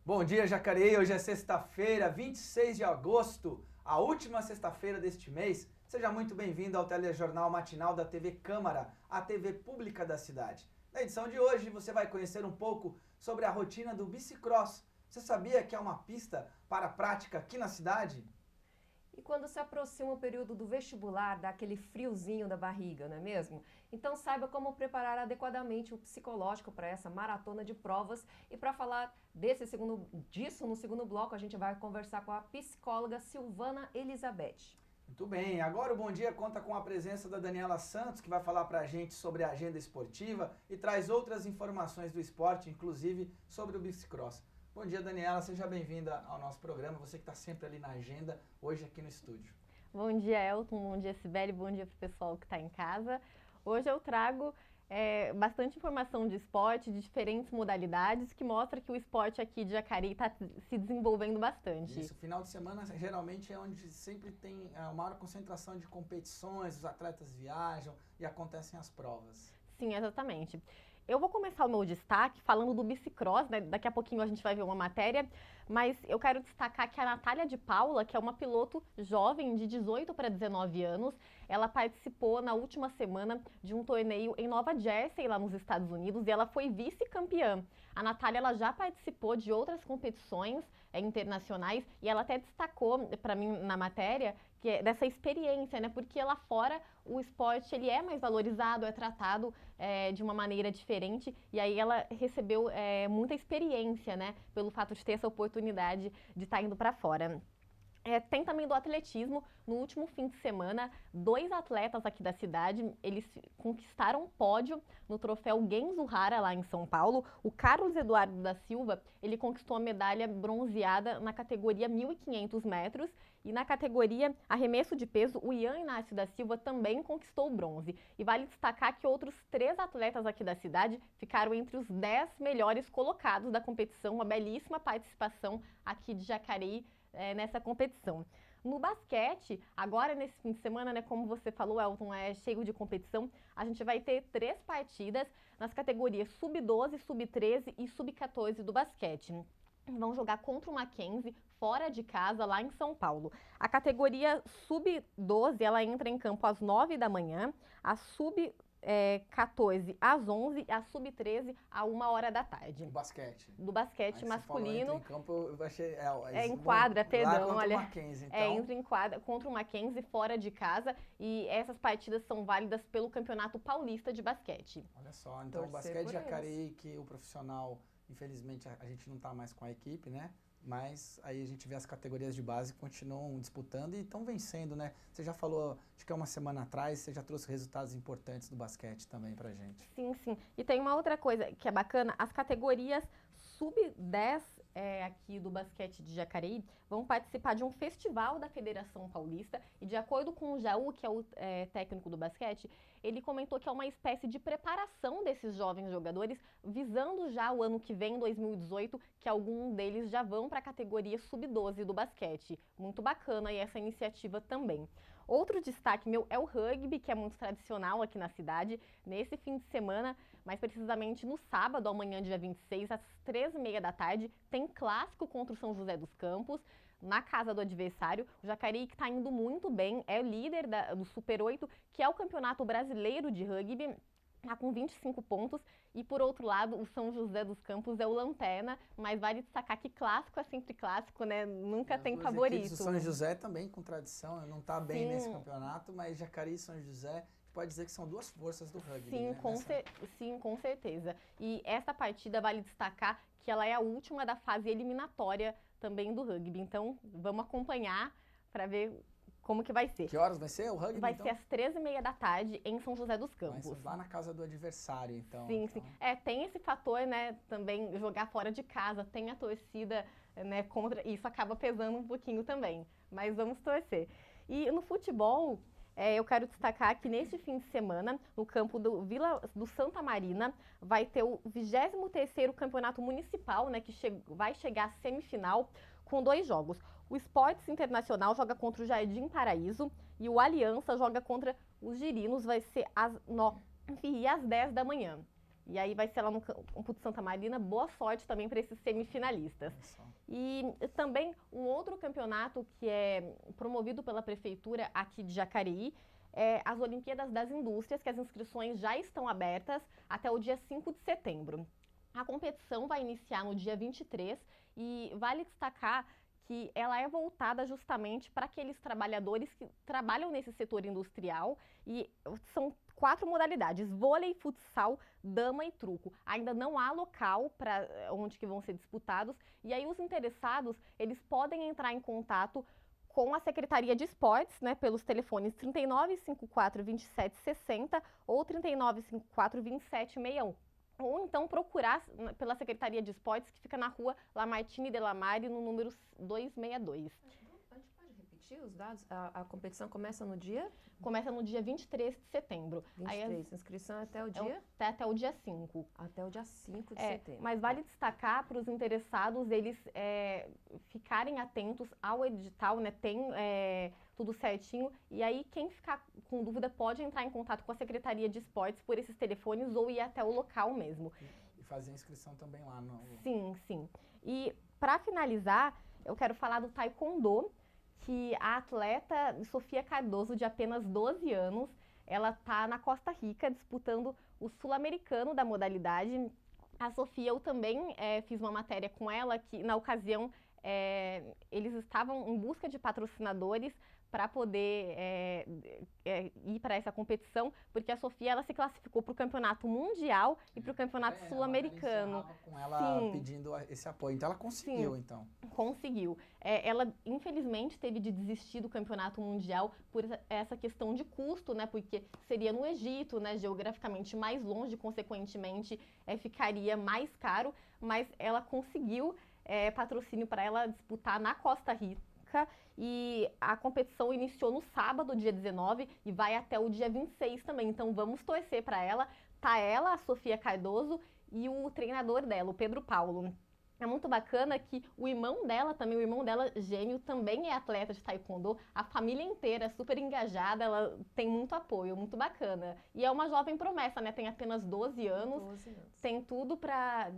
Bom dia, Jacareí. Hoje é sexta-feira, 26 de agosto, a última sexta-feira deste mês. Seja muito bem-vindo ao telejornal matinal da TV Câmara, a TV pública da cidade. Na edição de hoje, você vai conhecer um pouco sobre a rotina do bicicross. Você sabia que é uma pista para prática aqui na cidade? E quando se aproxima o período do vestibular, dá aquele friozinho da barriga, não é mesmo? Então saiba como preparar adequadamente o psicológico para essa maratona de provas. E para falar disso no segundo bloco, a gente vai conversar com a psicóloga Silvana Elizabeth. Muito bem, agora o Bom Dia conta com a presença da Daniela Santos, que vai falar para a gente sobre a agenda esportiva e traz outras informações do esporte, inclusive sobre o bicicross. Bom dia, Daniela, seja bem-vinda ao nosso programa, você que está sempre ali na agenda, hoje aqui no estúdio. Bom dia, Elton, bom dia, Sibeli, bom dia para o pessoal que está em casa. Hoje eu trago bastante informação de esporte, de diferentes modalidades, que mostra que o esporte aqui de Jacareí está se desenvolvendo bastante. Isso, final de semana geralmente é onde sempre tem uma maior concentração de competições, os atletas viajam e acontecem as provas. Sim, exatamente. Eu vou começar o meu destaque falando do bicicross, né? Daqui a pouquinho a gente vai ver uma matéria, mas eu quero destacar que a Natália de Paula, que é uma piloto jovem de 18 para 19 anos, ela participou na última semana de um torneio em Nova Jersey, lá nos Estados Unidos, e ela foi vice-campeã. A Natália ela já participou de outras competições internacionais e ela até destacou para mim na matéria que é dessa experiência, né? Porque lá fora o esporte ele é mais valorizado, é tratado de uma maneira diferente e aí ela recebeu muita experiência, né? Pelo fato de ter essa oportunidade de estar indo para fora. Tem também do atletismo. No último fim de semana, 2 atletas aqui da cidade, eles conquistaram pódio no troféu Genzo Hara lá em São Paulo. O Carlos Eduardo da Silva, ele conquistou a medalha bronzeada na categoria 1.500 metros e na categoria arremesso de peso, o Ian Inácio da Silva também conquistou o bronze. E vale destacar que outros 3 atletas aqui da cidade ficaram entre os 10 melhores colocados da competição, uma belíssima participação aqui de Jacareí nessa competição. No basquete, agora nesse fim de semana, né, como você falou, Elton, é cheio de competição, a gente vai ter 3 partidas nas categorias sub-12, sub-13 e sub-14 do basquete. Vão jogar contra o Mackenzie, fora de casa, lá em São Paulo. A categoria sub-12, ela entra em campo às 9 da manhã, a sub-14 às 11 e a sub-13 a 1 hora da tarde. Do basquete. Do basquete masculino. Entra em campo, eu achei... em quadra, perdão, olha. O Mackenzie, então. Entra em quadra contra o Mackenzie, fora de casa. E essas partidas são válidas pelo Campeonato Paulista de Basquete. Olha só, então o basquete de Jacareí, que o profissional, infelizmente, a gente não está mais com a equipe, né? Mas aí a gente vê as categorias de base que continuam disputando e estão vencendo, né? Você já falou, acho que é uma semana atrás, você já trouxe resultados importantes do basquete também pra gente. Sim, sim. E tem uma outra coisa que é bacana, as categorias sub-10 aqui do basquete de Jacareí vão participar de um festival da Federação Paulista e de acordo com o Jaú, que é o técnico do basquete, ele comentou que é uma espécie de preparação desses jovens jogadores, visando já o ano que vem, 2018, que alguns deles já vão para a categoria sub-12 do basquete. Muito bacana e essa iniciativa também. Outro destaque meu é o rugby, que é muito tradicional aqui na cidade. Nesse fim de semana, mais precisamente no sábado, amanhã, dia 26, às 3h30 da tarde, tem clássico contra o São José dos Campos, na casa do adversário. O Jacareí, que está indo muito bem, é líder do Super 8, que é o campeonato brasileiro de rugby. Está com 25 pontos e, por outro lado, o São José dos Campos é o lanterna, mas vale destacar que clássico é sempre clássico, né? Nunca tem favorito. O São José também com tradição, não está bem nesse campeonato, mas Jacareí e São José, a gente pode dizer que são 2 forças do rugby, sim, né? Sim, com certeza. E essa partida vale destacar que ela é a última da fase eliminatória também do rugby. Então, vamos acompanhar para ver como que vai ser. Que horas vai ser o rugby, Vai ser às 3h30 da tarde em São José dos Campos. Vai ser lá na casa do adversário, então. Sim, sim. Tem esse fator, né, também jogar fora de casa, tem a torcida, né, contra, isso acaba pesando um pouquinho também, mas vamos torcer. E no futebol, eu quero destacar que neste fim de semana, no campo do Santa Marina, vai ter o 23º Campeonato Municipal, né, que vai chegar à semifinal com 2 jogos. O Esportes Internacional joga contra o Jardim Paraíso e o Aliança joga contra os Girinos, vai ser às 9h e às 10 da manhã. E aí vai ser lá no Campo de Santa Marina. Boa sorte também para esses semifinalistas. E também um outro campeonato que é promovido pela prefeitura aqui de Jacareí é as Olimpíadas das Indústrias, que as inscrições já estão abertas até o dia 5 de setembro. A competição vai iniciar no dia 23 e vale destacar que ela é voltada justamente para aqueles trabalhadores que trabalham nesse setor industrial e são 4 modalidades: vôlei, futsal, dama e truco. Ainda não há local para onde que vão ser disputados e aí os interessados, eles podem entrar em contato com a Secretaria de Esportes, né, pelos telefones 3954-2760 ou 3954-2761. Ou então procurar pela Secretaria de Esportes, que fica na rua Lamartine de Lamare, no número 262. A gente pode repetir os dados? A competição começa no dia? Começa no dia 23 de setembro. 23, inscrição até o dia? Até o dia 5. Até o dia 5 de setembro. Mas vale destacar para os interessados, eles ficarem atentos ao edital, né? Tem tudo certinho. E aí, quem ficar com dúvida pode entrar em contato com a Secretaria de Esportes por esses telefones ou ir até o local mesmo. E fazer a inscrição também lá no... Sim. E para finalizar, eu quero falar do Taekwondo, que a atleta Sofia Cardoso, de apenas 12 anos, ela está na Costa Rica disputando o sul-americano da modalidade. A Sofia, eu também fiz uma matéria com ela, que na ocasião eles estavam em busca de patrocinadores para poder ir para essa competição, porque a Sofia ela se classificou para o campeonato mundial e para o campeonato sul-americano. Com ela pedindo esse apoio, então ela conseguiu, então. Conseguiu. Ela, infelizmente, teve de desistir do campeonato mundial por essa questão de custo, né? Porque seria no Egito, né? Geograficamente mais longe, consequentemente, ficaria mais caro, mas ela conseguiu patrocínio para ela disputar na Costa Rica. E a competição iniciou no sábado, dia 19, e vai até o dia 26 também. Então vamos torcer para ela. Tá ela, a Sofia Cardoso, e o treinador dela, o Pedro Paulo. É muito bacana que o irmão dela também, o irmão dela gêmeo, também é atleta de taekwondo. A família inteira é super engajada, ela tem muito apoio, muito bacana. E é uma jovem promessa, né? Tem apenas 12 anos. Tem tudo para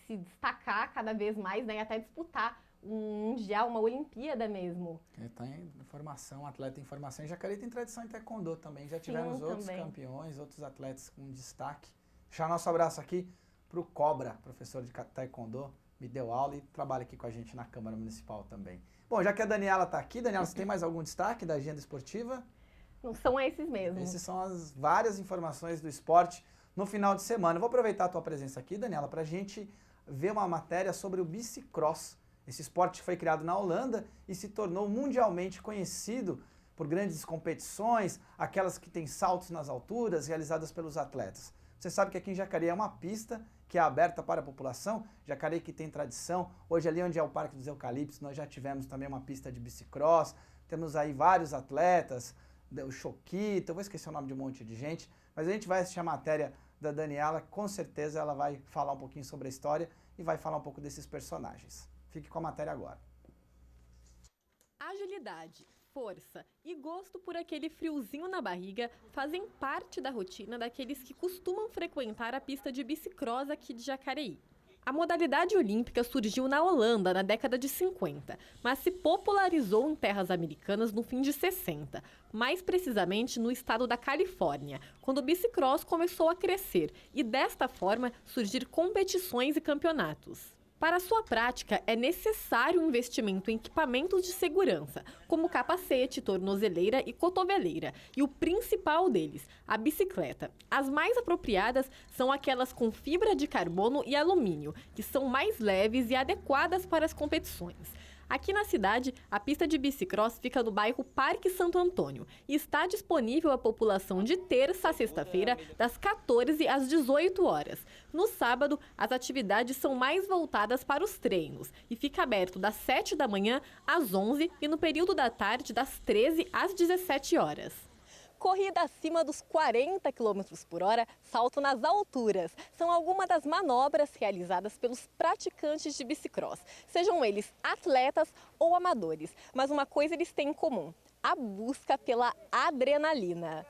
se destacar cada vez mais, né? E até disputar um mundial, uma Olimpíada mesmo. Está em formação, atleta em formação. Jacareí tem tradição em taekwondo também. Já tivemos outros campeões, outros atletas com destaque. Deixar nosso abraço aqui para o Cobra, professor de taekwondo, me deu aula e trabalha aqui com a gente na Câmara Municipal também. Bom, já que a Daniela está aqui, Daniela, você tem mais algum destaque da agenda esportiva? Não são esses mesmo. Esses são as várias informações do esporte no final de semana. Eu vou aproveitar a tua presença aqui, Daniela, para a gente ver uma matéria sobre o bicicross. Esse esporte foi criado na Holanda e se tornou mundialmente conhecido por grandes competições, aquelas que têm saltos nas alturas realizadas pelos atletas. Você sabe que aqui em Jacareí é uma pista que é aberta para a população, Jacareí que tem tradição. Hoje ali onde é o Parque dos Eucaliptos nós já tivemos também uma pista de bicicross, temos aí vários atletas, o Choquito, eu vou esquecer o nome de um monte de gente, mas a gente vai assistir a matéria da Daniela, com certeza ela vai falar um pouquinho sobre a história e vai falar um pouco desses personagens. Fique com a matéria agora. Agilidade, força e gosto por aquele friozinho na barriga fazem parte da rotina daqueles que costumam frequentar a pista de bicicross aqui de Jacareí. A modalidade olímpica surgiu na Holanda na década de 50, mas se popularizou em terras americanas no fim de 60, mais precisamente no estado da Califórnia, quando o bicicross começou a crescer e, desta forma, surgir competições e campeonatos. Para sua prática, é necessário um investimento em equipamentos de segurança, como capacete, tornozeleira e cotoveleira, e o principal deles, a bicicleta. As mais apropriadas são aquelas com fibra de carbono e alumínio, que são mais leves e adequadas para as competições. Aqui na cidade, a pista de bicicross fica no bairro Parque Santo Antônio e está disponível à população de terça a sexta-feira, das 14 às 18 horas. No sábado, as atividades são mais voltadas para os treinos e fica aberto das 7 da manhã às 11 e no período da tarde das 13 às 17 horas. Corrida acima dos 40 km por hora, salto nas alturas. São algumas das manobras realizadas pelos praticantes de bicicross, sejam eles atletas ou amadores. Mas uma coisa eles têm em comum, a busca pela adrenalina.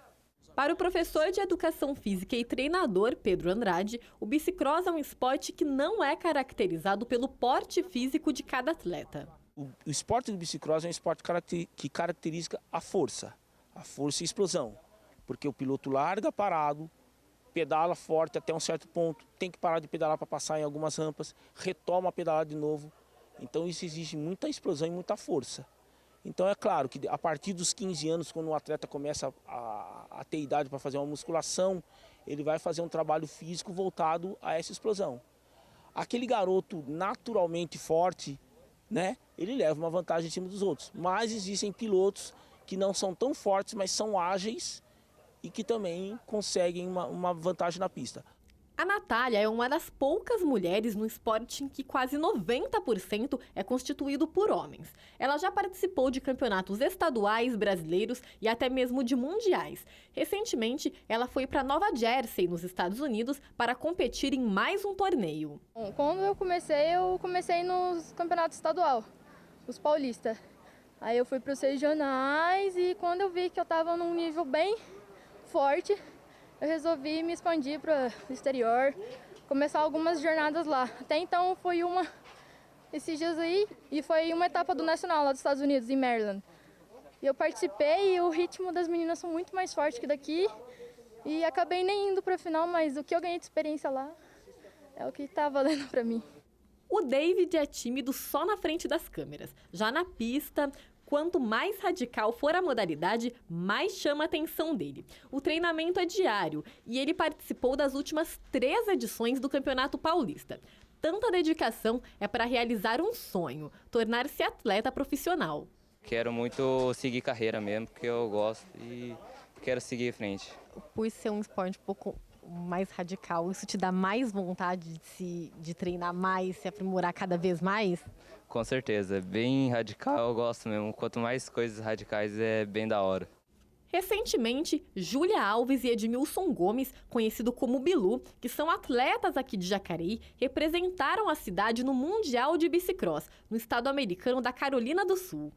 Para o professor de Educação Física e treinador Pedro Andrade, o bicicross é um esporte que não é caracterizado pelo porte físico de cada atleta. O esporte do bicicross é um esporte que caracteriza a força e explosão. Porque o piloto larga parado, pedala forte até um certo ponto, tem que parar de pedalar para passar em algumas rampas, retoma a pedalar de novo. Então isso exige muita explosão e muita força. Então é claro que a partir dos 15 anos, quando o atleta começa a ter idade para fazer uma musculação, ele vai fazer um trabalho físico voltado a essa explosão. Aquele garoto naturalmente forte, né, ele leva uma vantagem em cima dos outros. Mas existem pilotos que não são tão fortes, mas são ágeis e que também conseguem uma vantagem na pista. A Natália é uma das poucas mulheres no esporte em que quase 90% é constituído por homens. Ela já participou de campeonatos estaduais, brasileiros e até mesmo de mundiais. Recentemente, ela foi para Nova Jersey, nos Estados Unidos, para competir em mais um torneio. Quando eu comecei nos campeonatos estaduais, os paulistas. Aí eu fui para os regionais e quando eu vi que eu estava num nível bem forte, eu resolvi me expandir para o exterior, começar algumas jornadas lá. Até então foi esses dias aí, e foi uma etapa do Nacional lá dos Estados Unidos, em Maryland. E eu participei e o ritmo das meninas são muito mais forte que daqui. E acabei nem indo para a final, mas o que eu ganhei de experiência lá é o que está valendo para mim. O David é tímido só na frente das câmeras. Já na pista, quanto mais radical for a modalidade, mais chama a atenção dele. O treinamento é diário e ele participou das últimas 3 edições do Campeonato Paulista. Tanta dedicação é para realizar um sonho, tornar-se atleta profissional. Quero muito seguir carreira mesmo, porque eu gosto e quero seguir em frente. Por ser um esporte um pouco mais radical, isso te dá mais vontade de treinar mais, se aprimorar cada vez mais? Com certeza, bem radical, eu gosto mesmo. Quanto mais coisas radicais, é bem da hora. Recentemente, Júlia Alves e Edmilson Gomes, conhecido como Bilu, que são atletas aqui de Jacareí, representaram a cidade no Mundial de Bicicross, no estado americano da Carolina do Sul.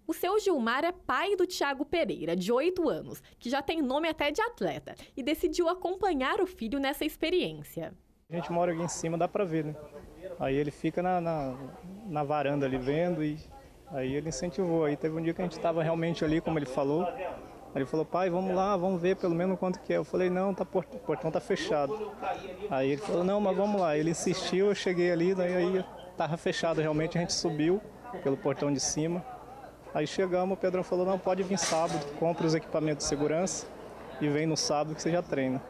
O seu Gilmar é pai do Thiago Pereira, de 8 anos, que já tem nome até de atleta, e decidiu acompanhar o filho nessa experiência. A gente mora aqui em cima, dá pra ver, né? Aí ele fica na varanda ali vendo e aí ele incentivou. Aí teve um dia que a gente estava realmente ali, como ele falou. Aí ele falou, pai, vamos lá, vamos ver pelo menos quanto que é. Eu falei, não, o portão tá fechado. Aí ele falou, não, mas vamos lá. Ele insistiu, eu cheguei ali, daí aí tava fechado realmente, a gente subiu pelo portão de cima. Aí chegamos, o Pedrão falou, não, pode vir sábado, compra os equipamentos de segurança e vem no sábado que você já treina.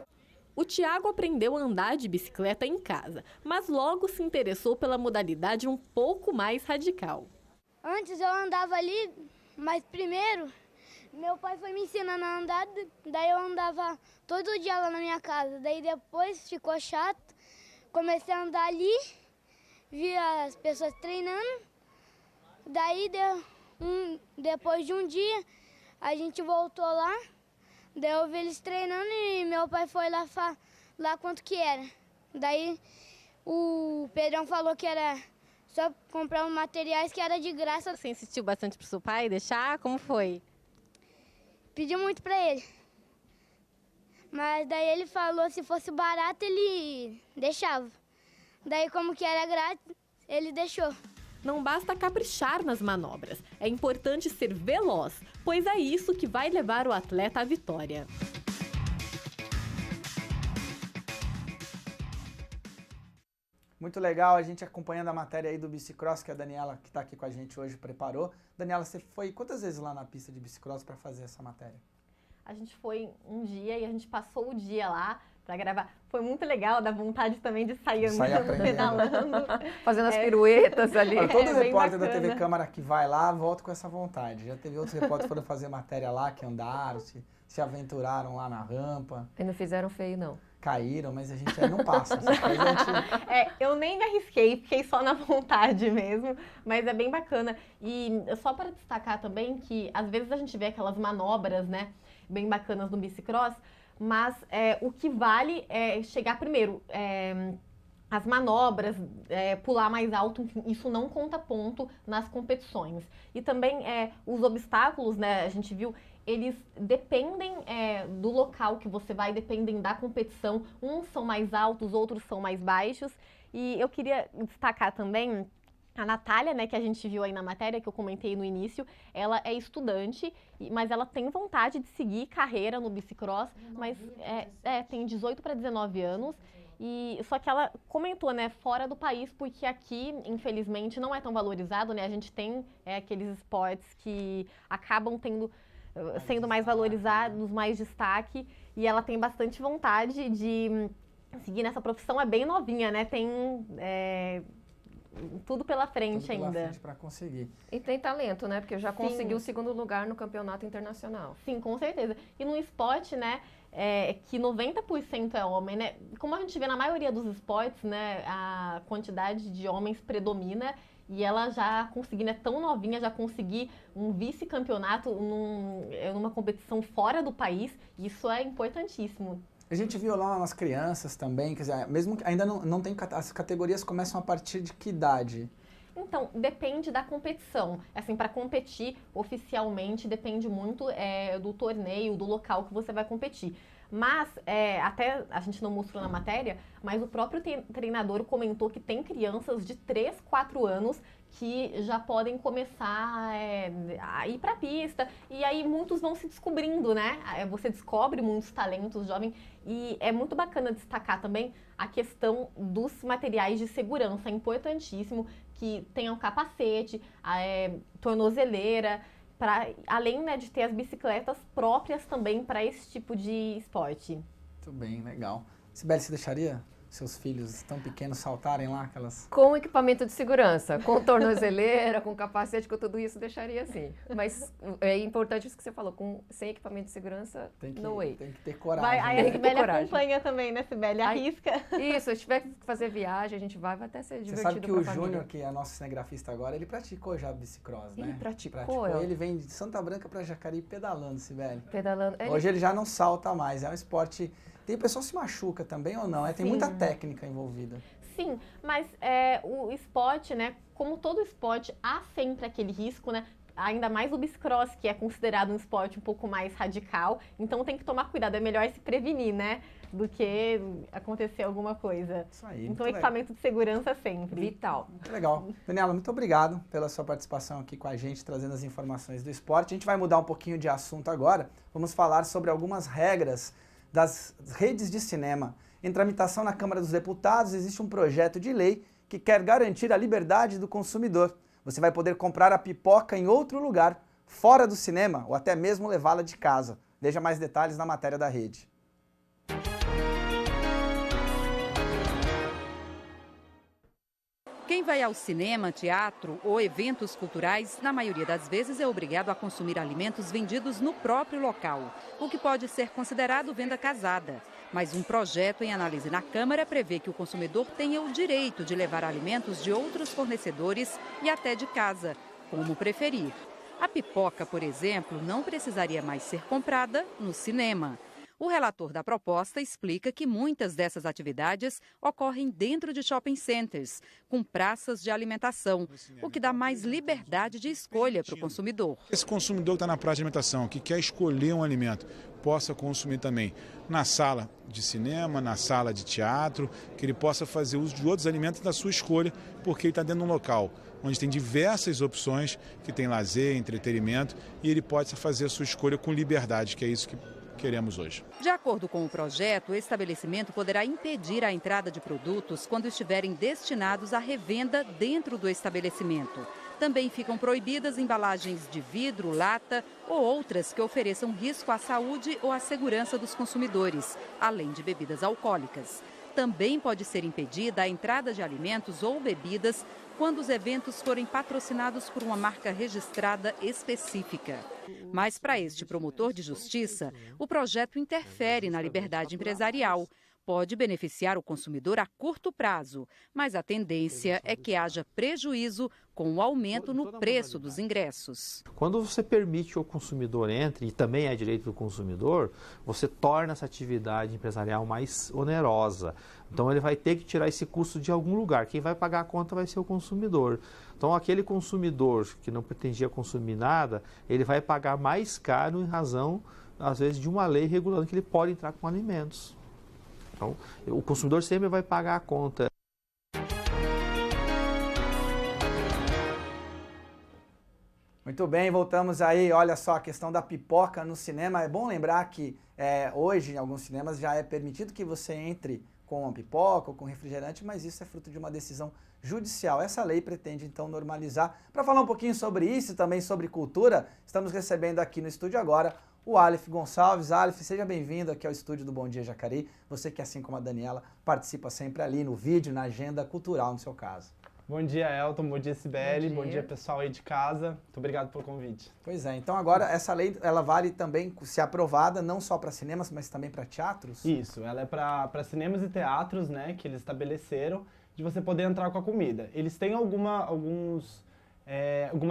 O Thiago aprendeu a andar de bicicleta em casa, mas logo se interessou pela modalidade um pouco mais radical. Antes eu andava ali, mas primeiro meu pai foi me ensinando a andar, daí eu andava todo dia lá na minha casa. Daí depois ficou chato, comecei a andar ali, vi as pessoas treinando, daí depois de um dia a gente voltou lá. Daí eu vi eles treinando e meu pai foi lá quanto que era. Daí o Pedrão falou que era só comprar os materiais que era de graça. Você insistiu bastante pro seu pai deixar? Como foi? Pedi muito pra ele. Mas daí ele falou se fosse barato ele deixava. Daí como que era grátis, ele deixou. Não basta caprichar nas manobras, é importante ser veloz, pois é isso que vai levar o atleta à vitória. Muito legal a gente acompanhando a matéria aí do bicicross que a Daniela, que está aqui com a gente hoje, preparou. Daniela, você foi quantas vezes lá na pista de bicicross para fazer essa matéria? A gente foi um dia e a gente passou o dia lá para gravar. Foi muito legal, dá vontade também de sair andando, pedalando. Fazendo as piruetas ali. Olha, todo repórter da bacana. TV Câmara que vai lá, volta com essa vontade. Já teve outros repórteres que foram fazer matéria lá, que andaram, se aventuraram lá na rampa. E não fizeram feio, não. Caíram, mas a gente aí não passa. Essas coisas a gente... Eu nem me arrisquei, fiquei só na vontade mesmo, mas é bem bacana. E só para destacar também que às vezes a gente vê aquelas manobras, né, bem bacanas no bicicross, mas o que vale é chegar primeiro. As manobras, pular mais alto, enfim, isso não conta ponto nas competições. E também os obstáculos, né, a gente viu, eles dependem do local que você vai, dependem da competição. Uns são mais altos, outros são mais baixos. E eu queria destacar também a Natália, né, que a gente viu aí na matéria, que eu comentei no início. Ela é estudante, mas ela tem vontade de seguir carreira no bicicross, mas tem 18 para 19 anos. Só que ela comentou, né, fora do país, porque aqui, infelizmente, não é tão valorizado, né? A gente tem aqueles esportes que acabam sendo mais valorizados, mais destaque, e ela tem bastante vontade de seguir nessa profissão. É bem novinha, né? Tem tudo pela frente ainda. Tudo pela frente para conseguir. E tem talento, né? Porque já conseguiu o 2º lugar no campeonato internacional. Sim, com certeza. E no esporte, né, que 90% é homem, né? Como a gente vê na maioria dos esportes, né, a quantidade de homens predomina. E ela já conseguindo, tão novinha, já conseguir um vice-campeonato numa competição fora do país, isso é importantíssimo. A gente viu lá umas crianças também, quer dizer, mesmo que ainda não tem, as categorias começam a partir de que idade? Então, depende da competição. Assim, para competir oficialmente, depende muito do torneio, do local que você vai competir. Mas, até a gente não mostrou na matéria, mas o próprio treinador comentou que tem crianças de 3, 4 anos que já podem começar a ir para a pista. E aí muitos vão se descobrindo, né? Você descobre muitos talentos jovens. E é muito bacana destacar também a questão dos materiais de segurança. É importantíssimo que tenham capacete, tornozeleira, além, né, de ter as bicicletas próprias também para esse tipo de esporte. Muito bem, legal. Sibeli, você deixaria seus filhos tão pequenos saltarem lá? Com equipamento de segurança, com tornozeleira, com capacete, com tudo isso, deixaria sim. Mas é importante isso que você falou, sem equipamento de segurança, no way. Tem que ter coragem. Aí a Sibeli acompanha também, né, Sibeli? Arrisca. Isso, se tiver que fazer viagem, a gente vai até ser divertido. Você sabe que o Júnior, que é nosso cinegrafista agora, ele praticou já bicicross, né? Ele praticou. Ele vem de Santa Branca para Jacareí pedalando, Sibeli. Pedalando. Hoje ele já não salta mais, é um esporte... Tem pessoa que se machuca também ou não? Tem muita técnica envolvida. Sim, mas o esporte, né, como todo esporte, há sempre aquele risco, né? Ainda mais o bicicross, que é considerado um esporte um pouco mais radical. Então tem que tomar cuidado, é melhor se prevenir, né? Do que acontecer alguma coisa. Isso aí. Então equipamento de segurança sempre. Vital. Muito legal. Daniela, muito obrigado pela sua participação aqui com a gente, trazendo as informações do esporte. A gente vai mudar um pouquinho de assunto agora. Vamos falar sobre algumas regras das redes de cinema. Em tramitação na Câmara dos Deputados, existe um projeto de lei que quer garantir a liberdade do consumidor. Você vai poder comprar a pipoca em outro lugar, fora do cinema, ou até mesmo levá-la de casa. Veja mais detalhes na matéria da Rede. Quem vai ao cinema, teatro ou eventos culturais, na maioria das vezes é obrigado a consumir alimentos vendidos no próprio local, o que pode ser considerado venda casada. Mas um projeto em análise na Câmara prevê que o consumidor tenha o direito de levar alimentos de outros fornecedores e até de casa, como preferir. A pipoca, por exemplo, não precisaria mais ser comprada no cinema. O relator da proposta explica que muitas dessas atividades ocorrem dentro de shopping centers, com praças de alimentação, o que dá mais liberdade de escolha para o consumidor. Esse consumidor que está na praça de alimentação, que quer escolher um alimento, possa consumir também na sala de cinema, na sala de teatro, que ele possa fazer uso de outros alimentos da sua escolha, porque ele está dentro de um local onde tem diversas opções, que tem lazer, entretenimento, e ele pode fazer a sua escolha com liberdade, que é isso que queremos hoje. De acordo com o projeto, o estabelecimento poderá impedir a entrada de produtos quando estiverem destinados à revenda dentro do estabelecimento. Também ficam proibidas embalagens de vidro, lata ou outras que ofereçam risco à saúde ou à segurança dos consumidores, além de bebidas alcoólicas. Também pode ser impedida a entrada de alimentos ou bebidas quando os eventos forem patrocinados por uma marca registrada específica. Mas para este promotor de justiça, o projeto interfere na liberdade empresarial, pode beneficiar o consumidor a curto prazo, mas a tendência é que haja prejuízo com o aumento no preço dos ingressos. Quando você permite que o consumidor entre, e também é direito do consumidor, você torna essa atividade empresarial mais onerosa. Então ele vai ter que tirar esse custo de algum lugar. Quem vai pagar a conta vai ser o consumidor. Então aquele consumidor que não pretendia consumir nada, ele vai pagar mais caro em razão, às vezes, de uma lei regulando que ele pode entrar com alimentos. Então o consumidor sempre vai pagar a conta. Muito bem, voltamos aí. Olha só, a questão da pipoca no cinema. É bom lembrar que hoje, em alguns cinemas, já é permitido que você entre com uma pipoca ou com refrigerante, mas isso é fruto de uma decisão judicial. Essa lei pretende, então, normalizar. Para falar um pouquinho sobre isso e também sobre cultura, estamos recebendo aqui no estúdio agora o Aleph Gonçalves. Aleph, seja bem-vindo aqui ao estúdio do Bom Dia Jacareí. Você que, assim como a Daniela, participa sempre ali no vídeo, na agenda cultural, no seu caso. Bom dia, Elton. Bom dia, Cibele. Bom dia, pessoal aí de casa. Muito obrigado pelo convite. Pois é. Então agora essa lei, ela vale também, se aprovada, não só para cinemas, mas também para teatros? Isso. Ela é para cinemas e teatros, né, que eles estabeleceram, de você poder entrar com a comida. Eles têm algumas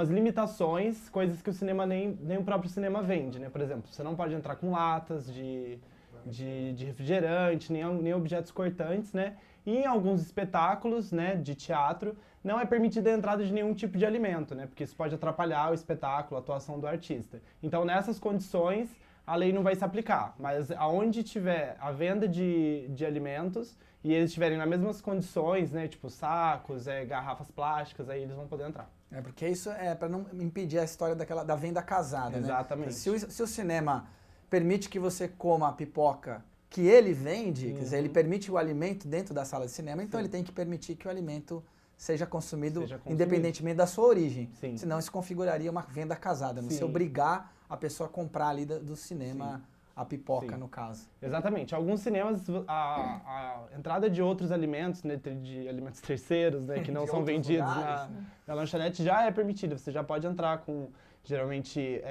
limitações, coisas que o cinema nem o próprio cinema vende, né? Por exemplo, você não pode entrar com latas de refrigerante, nem objetos cortantes, né? E em alguns espetáculos, né, de teatro, não é permitida a entrada de nenhum tipo de alimento, né, porque isso pode atrapalhar o espetáculo, a atuação do artista. Então, nessas condições, a lei não vai se aplicar. Mas aonde tiver a venda de alimentos e eles estiverem nas mesmas condições, né, tipo sacos, garrafas plásticas, aí eles vão poder entrar. Porque isso é para não impedir a história da venda casada, Exatamente. né? Se o cinema permite que você coma a pipoca que ele vende, quer dizer, ele permite o alimento dentro da sala de cinema, então ele tem que permitir que o alimento seja consumido independentemente da sua origem. Sim. Senão isso configuraria uma venda casada, você obrigar a pessoa a comprar ali do cinema a pipoca, no caso. Exatamente. Alguns cinemas, a entrada de outros alimentos, né, de alimentos terceiros, né, que não são vendidos na lanchonete, já é permitida. Você já pode entrar com, geralmente,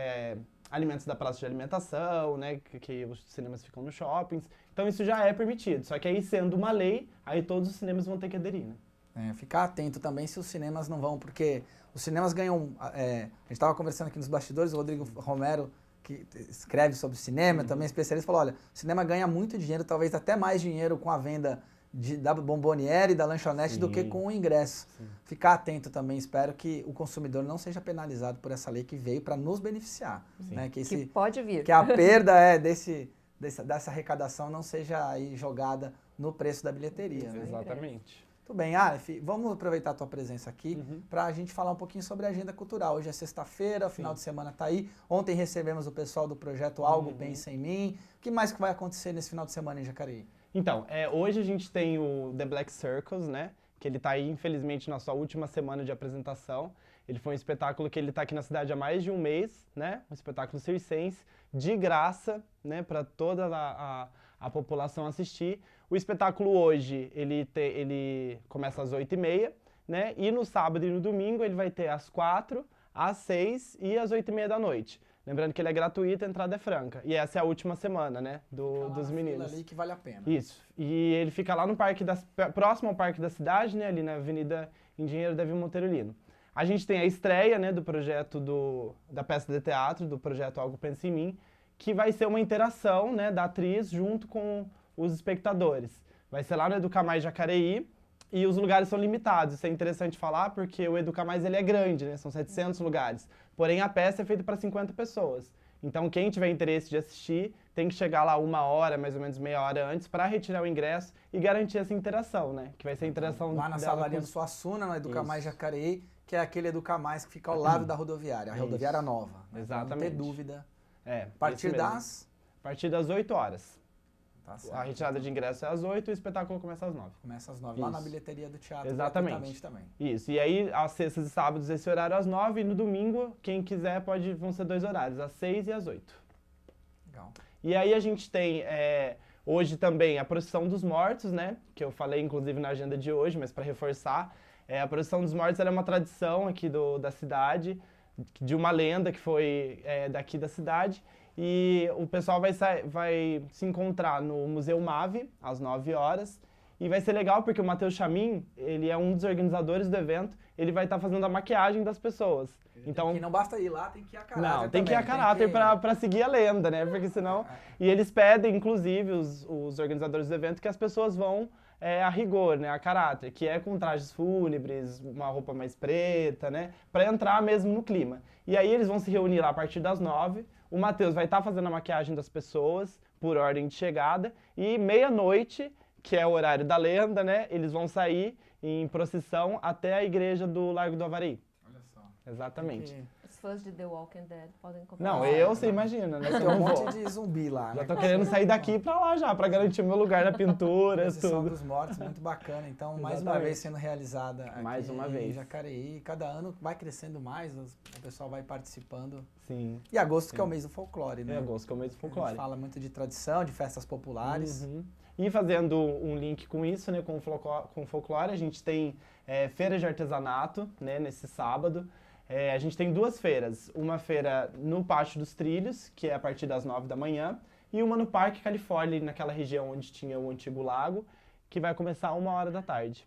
alimentos da praça de alimentação, né, que os cinemas ficam nos shoppings. Então isso já é permitido. Só que aí, sendo uma lei, aí todos os cinemas vão ter que aderir, né? Ficar atento também se os cinemas não vão, porque os cinemas ganham... a gente estava conversando aqui nos bastidores, o Rodrigo Romero, que escreve sobre cinema, também especialista, falou, olha, o cinema ganha muito dinheiro, talvez até mais dinheiro com a venda da bomboniere e da lanchonete do que com o ingresso. Ficar atento também, espero que o consumidor não seja penalizado por essa lei que veio para nos beneficiar. Né? Que pode vir. Que a perda dessa arrecadação não seja aí jogada no preço da bilheteria. Né? Exatamente. Tudo bem, Aleph, vamos aproveitar a tua presença aqui para a gente falar um pouquinho sobre a agenda cultural. Hoje é sexta-feira, final de semana está aí. Ontem recebemos o pessoal do projeto Algo Pensa em Mim. O que mais que vai acontecer nesse final de semana em Jacareí? Então, hoje a gente tem o The Black Circus, né? Que ele está aí, infelizmente, na sua última semana de apresentação. Ele foi um espetáculo que ele está aqui na cidade há mais de um mês, né? Um espetáculo circense, de graça, né? Para toda a população assistir. O espetáculo hoje, ele começa às 8h30, né? E no sábado e no domingo ele vai ter às 4, às 6 e às 8h30 da noite. Lembrando que ele é gratuito, a entrada é franca. E essa é a última semana, né, dos meninos. Fila ali que vale a pena. Isso. E ele fica lá no parque próximo ao Parque da Cidade, né, ali na Avenida Engenheiro Davi Monteiro Lino. A gente tem a estreia, né, do projeto da peça de teatro, do projeto Algo Pensa em Mim, que vai ser uma interação, né, da atriz junto com os espectadores. Vai ser lá no Educar Mais Jacareí. E os lugares são limitados, isso é interessante falar porque o Educar Mais ele é grande, né? São 700 lugares. Porém, a peça é feita para 50 pessoas. Então, quem tiver interesse de assistir, tem que chegar lá 1 hora, mais ou menos meia hora antes, para retirar o ingresso e garantir essa interação, né? Que vai ser a interação lá na sala Ariano Suassuna, no Educar Mais Jacareí, que é aquele Educar Mais que fica ao lado da rodoviária, a rodoviária nova. Exatamente. Não ter dúvida. A partir das 8 horas. Tá, a retirada de ingresso é às 8 e o espetáculo começa às 9. Começa às 9, lá na bilheteria do teatro. Exatamente. Também. Isso, e aí às sextas e sábados esse horário às 9 e no domingo, quem quiser vão ser 2 horários, às 6 e às 8. Legal. E aí a gente tem hoje também a Procissão dos Mortos, né, que eu falei inclusive na agenda de hoje, mas para reforçar, a Procissão dos Mortos ela é uma tradição aqui da cidade, de uma lenda que foi daqui da cidade. E o pessoal vai se encontrar no Museu MAVE, às 9 horas. E vai ser legal porque o Matheus Chamin, ele é um dos organizadores do evento, ele vai estar fazendo a maquiagem das pessoas. Então, não basta ir lá, tem que ir a caráter. Não, tem que ir a caráter para seguir a lenda, né? Porque senão... E eles pedem, inclusive, os organizadores do evento, que as pessoas vão a rigor, né? A caráter, que é com trajes fúnebres, uma roupa mais preta, né? Para entrar mesmo no clima. E aí eles vão se reunir lá a partir das 9. O Matheus vai estar fazendo a maquiagem das pessoas por ordem de chegada. E meia-noite, que é o horário da lenda, né? Eles vão sair em procissão até a igreja do Largo do Avari. Olha só. Exatamente. Os fãs de The Walking Dead podem comprar. Não, você imagina, né? Tem um monte de zumbi lá, Já tô querendo sair daqui pra lá já, pra garantir o meu lugar na pintura, Procissão tudo. dos Mortos, muito bacana. Então, mais uma vez sendo realizada aqui mais uma vez. em Jacareí. Cada ano vai crescendo mais, o pessoal vai participando. Sim. E agosto que é o mês do folclore, né? Agosto que é o mês do folclore. A gente fala muito de tradição, de festas populares. E fazendo um link com isso, né, com o folclore, a gente tem feira de artesanato, né, nesse sábado. A gente tem 2 feiras, uma feira no Pátio dos Trilhos, que é a partir das 9 da manhã, e uma no Parque Califórnia, naquela região onde tinha o antigo lago, que vai começar 1h da tarde.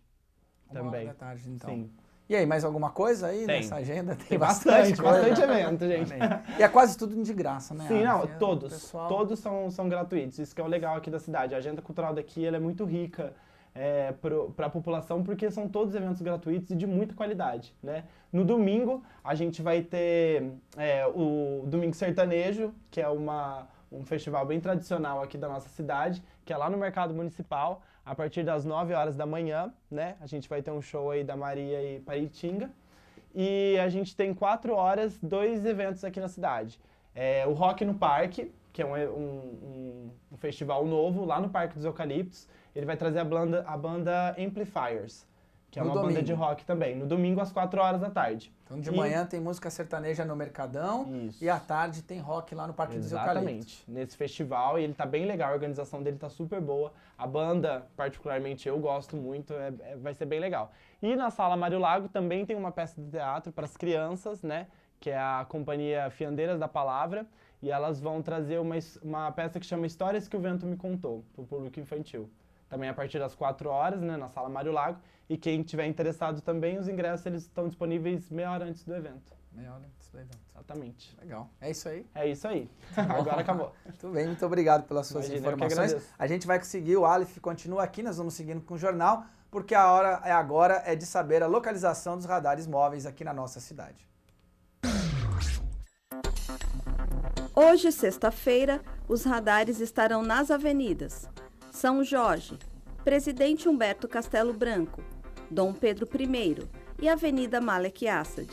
Também. 1h da tarde, então. Sim. E aí, mais alguma coisa aí nessa agenda? Tem bastante evento, gente. E é quase tudo de graça, né? Sim, não, todos são gratuitos. Isso que é o legal aqui da cidade. A agenda cultural daqui ela é muito rica para a população, porque são todos eventos gratuitos e de muita qualidade, né? No domingo, a gente vai ter o Domingo Sertanejo, que é um festival bem tradicional aqui da nossa cidade, que é lá no Mercado Municipal, a partir das 9 horas da manhã, né? A gente vai ter um show aí da Maria e Paritinga. E a gente tem 4 horas, 2 eventos aqui na cidade. O Rock no Parque, que é um festival novo, lá no Parque dos Eucaliptos. Ele vai trazer a banda Amplifiers, que é uma banda de rock também, no domingo às 4 horas da tarde. Então de manhã tem música sertaneja no Mercadão e à tarde tem rock lá no Parque dos Eucaliptos. Exatamente, nesse festival, e ele tá bem legal, a organização dele tá super boa. A banda, particularmente, eu gosto muito, vai ser bem legal. E na Sala Mário Lago também tem uma peça de teatro para as crianças, né, que é a companhia Fiandeiras da Palavra, e elas vão trazer uma peça que chama Histórias que o Vento Me Contou, para o público infantil. Também a partir das 4 horas, né, na Sala Mário Lago. E quem tiver interessado também, os ingressos eles estão disponíveis meia hora antes do evento. Meia hora antes do evento. Exatamente. Legal. É isso aí? É isso aí. Agora acabou. Muito bem, muito obrigado pelas suas informações. A gente vai seguir, o Aleph continua aqui, nós vamos seguindo com o jornal, porque a hora agora é de saber a localização dos radares móveis aqui na nossa cidade. Hoje, sexta-feira, os radares estarão nas avenidas São Jorge, Presidente Humberto Castelo Branco, Dom Pedro I e Avenida Malek Assad,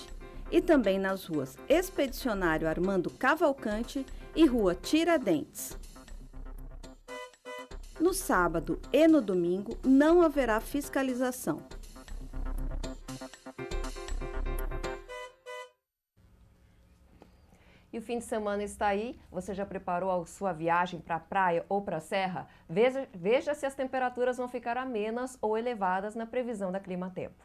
e também nas ruas Expedicionário Armando Cavalcante e Rua Tiradentes. No sábado e no domingo não haverá fiscalização. E o fim de semana está aí, você já preparou a sua viagem para a praia ou para a serra? Veja se as temperaturas vão ficar amenas ou elevadas na previsão da Clima Tempo.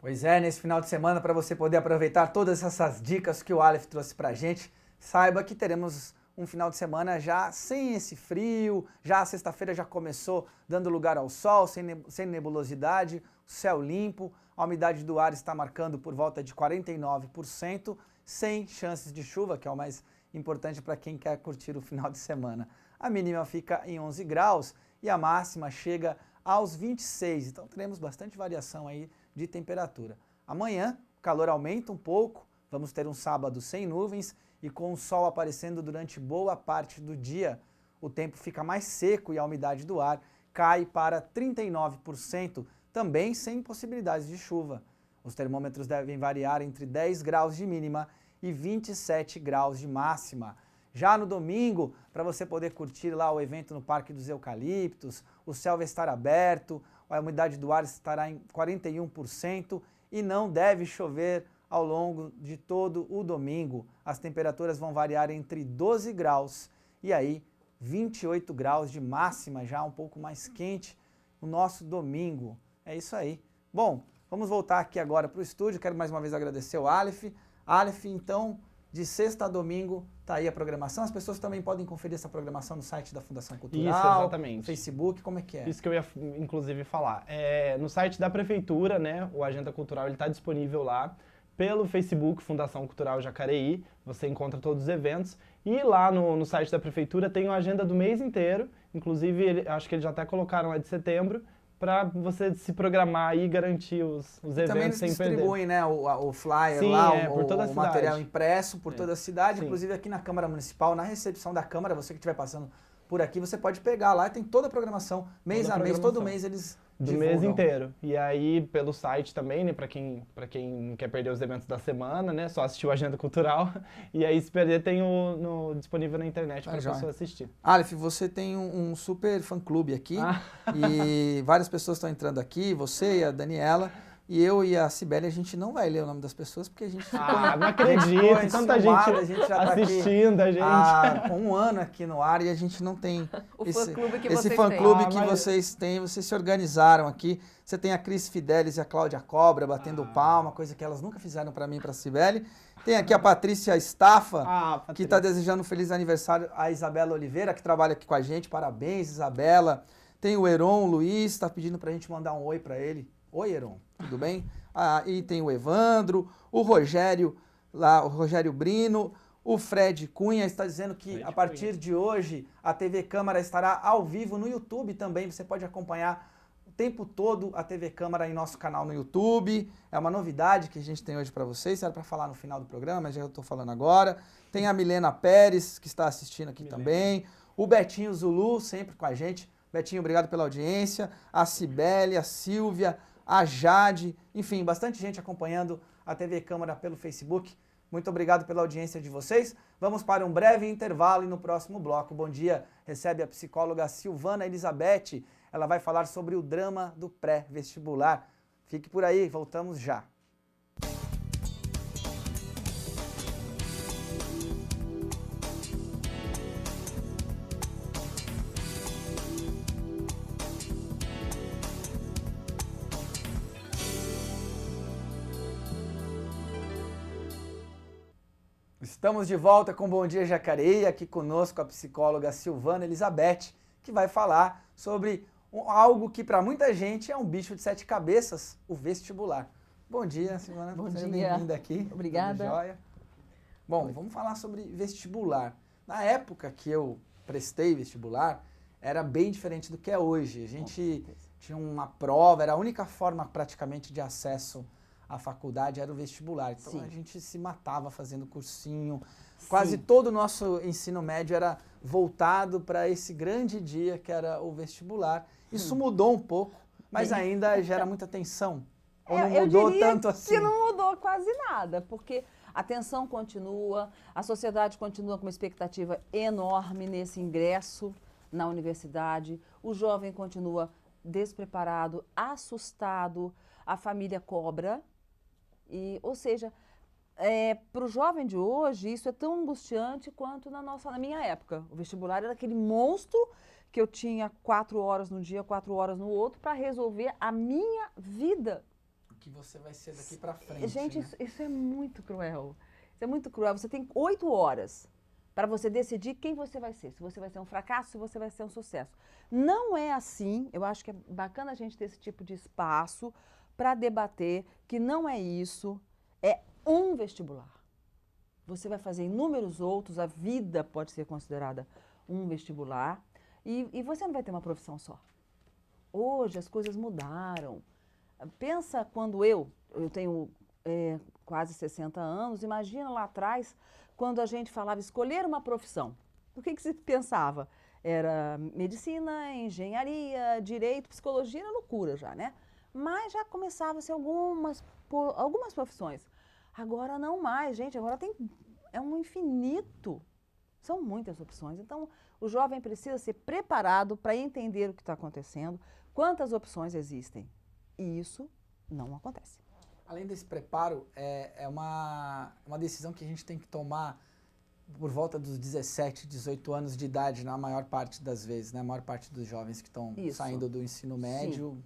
Pois é, nesse final de semana, para você poder aproveitar todas essas dicas que o Aleph trouxe para a gente, saiba que teremos um final de semana já sem esse frio, já a sexta-feira já começou dando lugar ao sol, sem nebulosidade, céu limpo, a umidade do ar está marcando por volta de 49%, sem chances de chuva, que é o mais importante para quem quer curtir o final de semana. A mínima fica em 11 graus e a máxima chega aos 26, então teremos bastante variação aí de temperatura. Amanhã o calor aumenta um pouco, vamos ter um sábado sem nuvens e com o sol aparecendo durante boa parte do dia. O tempo fica mais seco e a umidade do ar cai para 39%, também sem possibilidades de chuva. Os termômetros devem variar entre 10 graus de mínima e 27 graus de máxima. Já no domingo, para você poder curtir lá o evento no Parque dos Eucaliptos, o céu vai estar aberto, a umidade do ar estará em 41% e não deve chover ao longo de todo o domingo. As temperaturas vão variar entre 12 graus e aí 28 graus de máxima, já um pouco mais quente, no nosso domingo. É isso aí. Bom, Vamos voltar aqui agora para o estúdio. Quero mais uma vez agradecer o Aleph. Aleph, então, de sexta a domingo, tá aí a programação. As pessoas também podem conferir essa programação no site da Fundação Cultural. Isso, exatamente. Facebook, como é que é? Isso que eu ia, inclusive, falar. No site da Prefeitura, né, o Agenda Cultural está disponível lá. Pelo Facebook, Fundação Cultural Jacareí, você encontra todos os eventos. E lá no site da Prefeitura tem uma agenda do mês inteiro. Inclusive, acho que eles já até colocaram lá de setembro, para você se programar e garantir os eventos também sem perder. Também distribuem, né, o flyer Sim, lá, por toda a o material cidade. impresso por toda a cidade. Sim. Inclusive aqui na Câmara Municipal, na recepção da Câmara, você que estiver passando por aqui, você pode pegar lá, tem toda a programação, mês a mês, todo mês eles divulgam. Mês inteiro. E aí, pelo site também, né, para quem não quer perder os eventos da semana, né, só assistir o Agenda Cultural. E aí, se perder, tem disponível na internet para a pessoa assistir. Aleph, você tem um super fã-clube aqui, e várias pessoas estão entrando aqui, você e a Daniela. E eu e a Cibele, a gente não vai ler o nome das pessoas, porque a gente não acredito, tanta gente a gente já assistindo tá a gente. Há um ano aqui no ar e a gente não tem esse fã-clube que vocês têm. Vocês se organizaram aqui. Você tem a Cris Fidelis e a Cláudia Cobra batendo palma, coisa que elas nunca fizeram para mim e para a Cibele. Tem aqui a Patrícia Staffa, que está desejando um feliz aniversário à Isabela Oliveira, que trabalha aqui com a gente. Parabéns, Isabela. Tem o Heron Luiz, está pedindo para a gente mandar um oi para ele. Oi, Heron, tudo bem? E tem o Evandro, o Rogério Brino, o Fred Cunha está dizendo que a partir de hoje a TV Câmara estará ao vivo no YouTube também. Você pode acompanhar o tempo todo a TV Câmara em nosso canal no YouTube. É uma novidade que a gente tem hoje para vocês. Era para falar no final do programa, mas já eu estou falando agora. Tem a Milena Pérez, que está assistindo aqui também. O Betinho Zulu, sempre com a gente. Betinho, obrigado pela audiência. A Cibele, a Silvia, a Jade, enfim, bastante gente acompanhando a TV Câmara pelo Facebook. Muito obrigado pela audiência de vocês. Vamos para um breve intervalo e no próximo bloco, Bom Dia recebe a psicóloga Silvana Elizabeth. Ela vai falar sobre o drama do pré-vestibular. Fique por aí, voltamos já. Estamos de volta com Bom Dia Jacareí, aqui conosco a psicóloga Silvana Elizabeth, que vai falar sobre algo que para muita gente é um bicho de 7 cabeças, o vestibular. Bom dia, Silvana. Bom Seja dia. bem-vinda aqui. Obrigada. Tudo jóia? Bom, vamos falar sobre vestibular. Na época que eu prestei vestibular, era bem diferente do que é hoje. A gente tinha uma prova, era a única forma praticamente de acesso à faculdade era o vestibular. Então a gente se matava fazendo cursinho. Quase todo o nosso ensino médio era voltado para esse grande dia que era o vestibular. Isso mudou um pouco, mas ainda gera muita tensão. Ou não mudou tanto assim? Que não mudou quase nada, porque a tensão continua, a sociedade continua com uma expectativa enorme nesse ingresso na universidade, o jovem continua despreparado, assustado, a família cobra. Ou seja, para o jovem de hoje, isso é tão angustiante quanto na minha época. O vestibular era aquele monstro que eu tinha 4 horas num dia, 4 horas no outro, para resolver a minha vida. O que você vai ser daqui para frente. Gente, né? isso é muito cruel. Isso é muito cruel. Você tem 8 horas para você decidir quem você vai ser. Se você vai ser um fracasso, se você vai ser um sucesso. Não é assim. Eu acho que é bacana a gente ter esse tipo de espaço para debater que não é isso, é um vestibular. Você vai fazer inúmeros outros, a vida pode ser considerada um vestibular e você não vai ter uma profissão só. Hoje as coisas mudaram. Pensa quando eu tenho quase 60 anos, imagina lá atrás, quando a gente falava escolher uma profissão. O que se pensava? Era medicina, engenharia, direito, psicologia, era loucura já, né? Mas já começavam a ser algumas profissões. Agora não mais, gente, agora é um infinito. São muitas opções. Então, o jovem precisa ser preparado para entender o que está acontecendo, quantas opções existem. E isso não acontece. Além desse preparo, é uma decisão que a gente tem que tomar por volta dos 17, 18 anos de idade, na maior parte das vezes, né? A maior parte dos jovens que estão saindo do ensino médio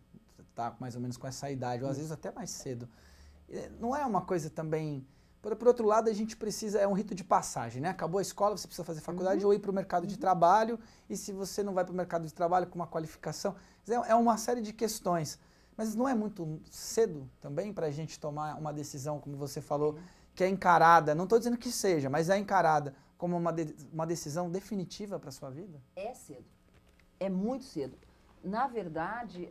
tá mais ou menos com essa idade, ou às vezes até mais cedo. Não é uma coisa também... Por outro lado, a gente precisa, é um rito de passagem, né? Acabou a escola, você precisa fazer faculdade ou ir para o mercado de trabalho, e se você não vai para o mercado de trabalho com uma qualificação, é uma série de questões. Mas não é muito cedo também para a gente tomar uma decisão, como você falou, que é encarada, não estou dizendo que seja, mas é encarada como uma decisão definitiva para a sua vida? É cedo. É muito cedo. Na verdade,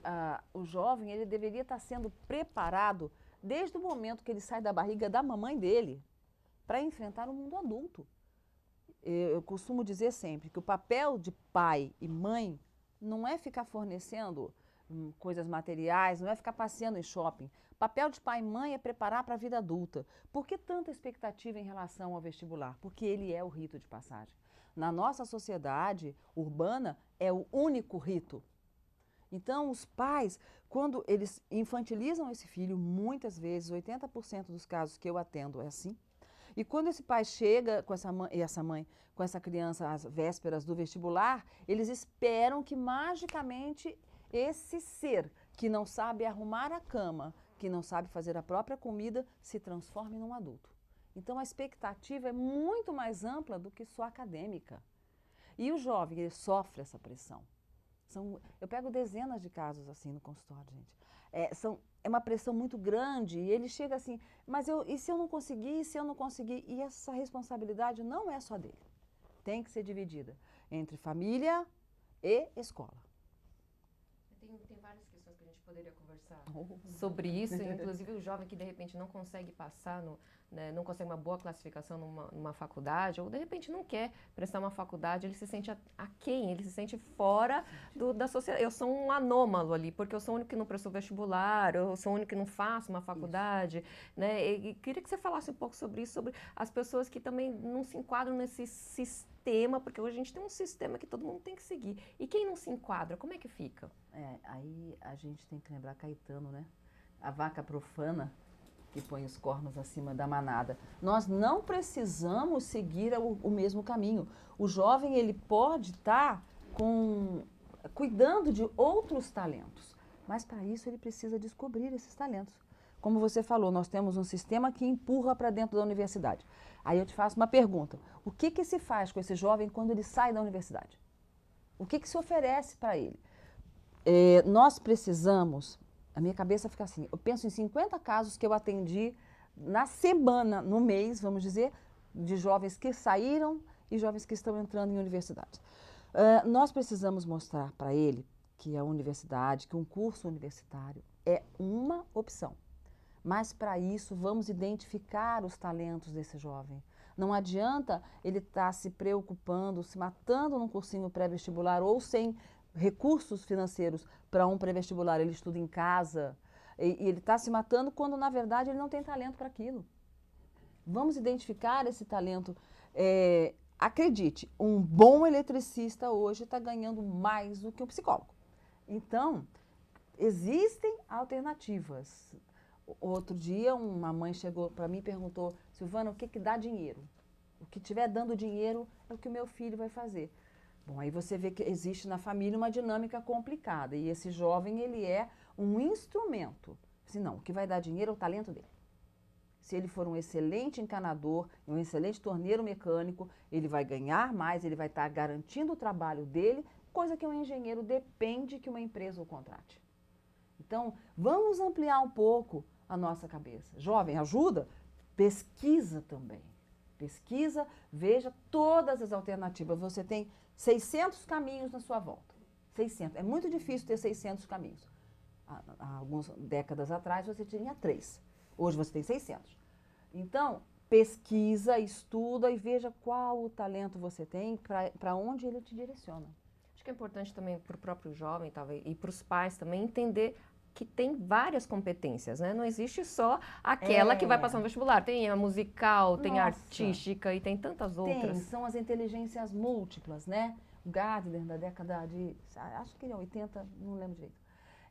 o jovem ele deveria estar sendo preparado desde o momento que ele sai da barriga da mamãe dele para enfrentar o mundo adulto. Eu costumo dizer sempre que o papel de pai e mãe não é ficar fornecendo coisas materiais, não é ficar passeando em shopping. O papel de pai e mãe é preparar para a vida adulta. Por que tanta expectativa em relação ao vestibular? Porque ele é o rito de passagem. Na nossa sociedade urbana, é o único rito. Então, os pais, quando eles infantilizam esse filho, muitas vezes, 80% dos casos que eu atendo é assim, e quando esse pai chega com essa mãe, com essa criança às vésperas do vestibular, eles esperam que magicamente esse ser que não sabe arrumar a cama, que não sabe fazer a própria comida, se transforme num adulto. Então, a expectativa é muito mais ampla do que só acadêmica. E o jovem, ele sofre essa pressão. Eu pego dezenas de casos assim no consultório, gente. É uma pressão muito grande e ele chega assim, mas e se eu não conseguir, e se eu não conseguir? E essa responsabilidade não é só dele. Tem que ser dividida entre família e escola. Tem várias questões que a gente poderia conversar sobre isso, inclusive o jovem que de repente não consegue passar, não consegue uma boa classificação numa faculdade, ou de repente não quer prestar uma faculdade, ele se sente aquém, ele se sente fora da sociedade. Eu sou um anômalo ali, porque eu sou o único que não prestou vestibular, eu sou o único que não faço uma faculdade, né? E queria que você falasse um pouco sobre isso, sobre as pessoas que também não se enquadram nesse sistema, porque hoje a gente tem um sistema que todo mundo tem que seguir. E quem não se enquadra, como é que fica? Aí a gente tem que lembrar Caetano, né? A vaca profana que põe os cornos acima da manada. Nós não precisamos seguir o mesmo caminho. O jovem, ele pode estar cuidando de outros talentos, mas para isso ele precisa descobrir esses talentos. Como você falou, nós temos um sistema que empurra para dentro da universidade. Aí eu te faço uma pergunta. O que se faz com esse jovem quando ele sai da universidade? O que se oferece para ele? Nós precisamos, a minha cabeça fica assim, eu penso em 50 casos que eu atendi na semana, no mês, vamos dizer, de jovens que saíram e jovens que estão entrando em universidades. Nós precisamos mostrar para ele que a universidade, que um curso universitário é uma opção. Mas para isso vamos identificar os talentos desse jovem. Não adianta ele estar se preocupando, se matando num cursinho pré-vestibular ou sem recursos financeiros para um pré-vestibular, ele estuda em casa e ele está se matando quando, na verdade, ele não tem talento para aquilo. Vamos identificar esse talento. Acredite, um bom eletricista hoje está ganhando mais do que um psicólogo. Então, existem alternativas. Outro dia, uma mãe chegou para mim e perguntou, Silvana, o que dá dinheiro? O que estiver dando dinheiro é o que o meu filho vai fazer. Bom, aí você vê que existe na família uma dinâmica complicada e esse jovem, ele é um instrumento. Se não, o que vai dar dinheiro é o talento dele. Se ele for um excelente encanador, um excelente torneiro mecânico, ele vai ganhar mais, ele vai estar garantindo o trabalho dele, coisa que um engenheiro depende que uma empresa o contrate. Então, vamos ampliar um pouco a nossa cabeça. Jovem, ajuda? Pesquisa também. Pesquisa, veja todas as alternativas. Você tem 600 caminhos na sua volta. 600. É muito difícil ter 600 caminhos. Há algumas décadas atrás você tinha 3. Hoje você tem 600. Então, pesquisa, estuda e veja qual o talento você tem, para onde ele te direciona. Acho que é importante também para o próprio jovem, talvez, e para os pais também entender que tem várias competências, né? Não existe só aquela que vai passar no vestibular. Tem a musical, tem a artística e tem tantas outras. São as inteligências múltiplas, né? O Gardner, da década de, acho que é 80, não lembro direito.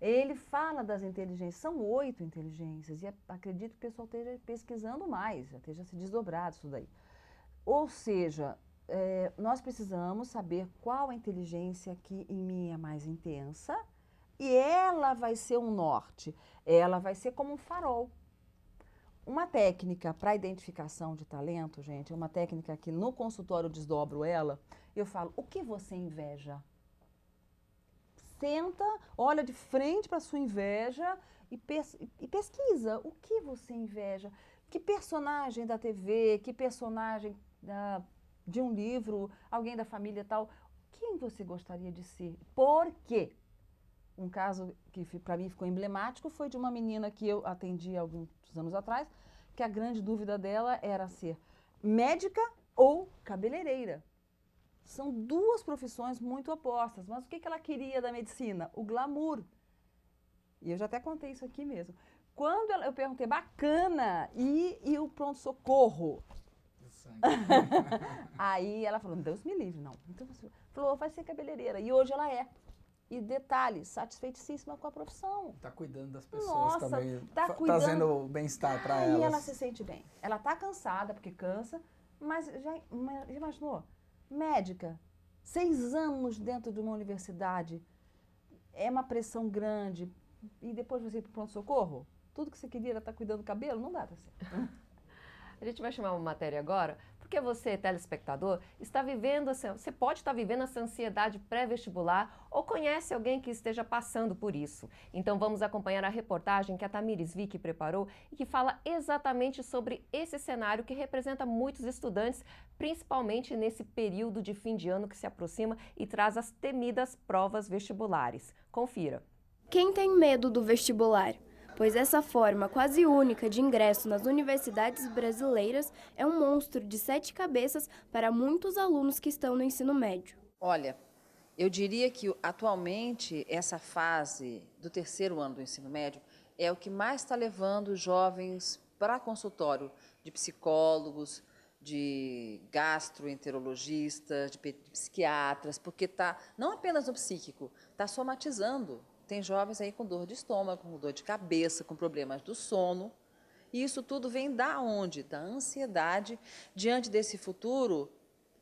Ele fala das inteligências, são 8 inteligências, e acredito que o pessoal esteja pesquisando mais, já esteja se desdobrado isso daí. Ou seja, nós precisamos saber qual a inteligência que em mim é mais intensa E ela vai ser um norte, ela vai ser como um farol. Uma técnica para identificação de talento, gente, é uma técnica que no consultório eu desdobro ela, eu falo, o que você inveja? Senta, olha de frente para a sua inveja e pesquisa o que você inveja. Que personagem da TV, que personagem de um livro, alguém da família tal, quem você gostaria de ser? Por quê? Um caso que para mim ficou emblemático foi de uma menina que eu atendi alguns anos atrás, que a grande dúvida dela era ser médica ou cabeleireira. São duas profissões muito opostas, mas o que ela queria da medicina? O glamour. E eu já até contei isso aqui mesmo. Quando eu perguntei, bacana, e o pronto-socorro? Aí ela falou, Deus me livre, não. Então você falou, vai ser cabeleireira. E hoje ela é. E detalhe, satisfeitíssima com a profissão. Tá cuidando das pessoas. Nossa, também, tá cuidando, trazendo bem-estar para elas. E ela se sente bem. Ela tá cansada, porque cansa, mas já imaginou? Médica, 6 anos dentro de uma universidade, é uma pressão grande, e depois você ir para o pronto-socorro? Tudo que você queria era estar cuidando do cabelo? Não dá, tá certo. A gente vai chamar uma matéria agora, porque você, telespectador, está vivendo, você pode estar vivendo essa ansiedade pré-vestibular ou conhece alguém que esteja passando por isso. Então vamos acompanhar a reportagem que a Tamires Vick preparou e que fala exatamente sobre esse cenário que representa muitos estudantes, principalmente nesse período de fim de ano que se aproxima e traz as temidas provas vestibulares. Confira. Quem tem medo do vestibular? Pois essa forma quase única de ingresso nas universidades brasileiras é um monstro de 7 cabeças para muitos alunos que estão no ensino médio. Olha, eu diria que atualmente essa fase do 3º ano do ensino médio é o que mais está levando os jovens para consultório de psicólogos, de gastroenterologistas, de psiquiatras, porque está não apenas no psíquico, está somatizando. Tem jovens aí com dor de estômago, com dor de cabeça, com problemas do sono. E isso tudo vem da onde? Da ansiedade diante desse futuro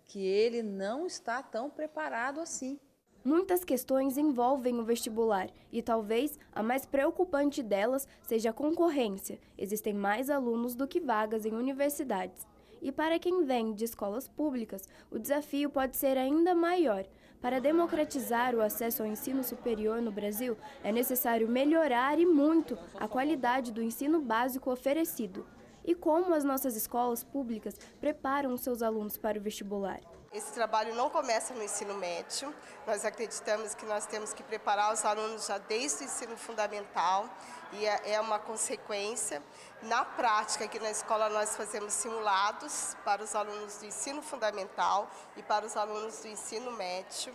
que ele não está tão preparado assim. Muitas questões envolvem o vestibular e talvez a mais preocupante delas seja a concorrência. Existem mais alunos do que vagas em universidades. E para quem vem de escolas públicas, o desafio pode ser ainda maior. Para democratizar o acesso ao ensino superior no Brasil, é necessário melhorar e muito a qualidade do ensino básico oferecido. E como as nossas escolas públicas preparam os seus alunos para o vestibular? Esse trabalho não começa no ensino médio. Nós acreditamos que nós temos que preparar os alunos já desde o ensino fundamental e é uma consequência. Na prática, aqui na escola nós fazemos simulados para os alunos do ensino fundamental e para os alunos do ensino médio.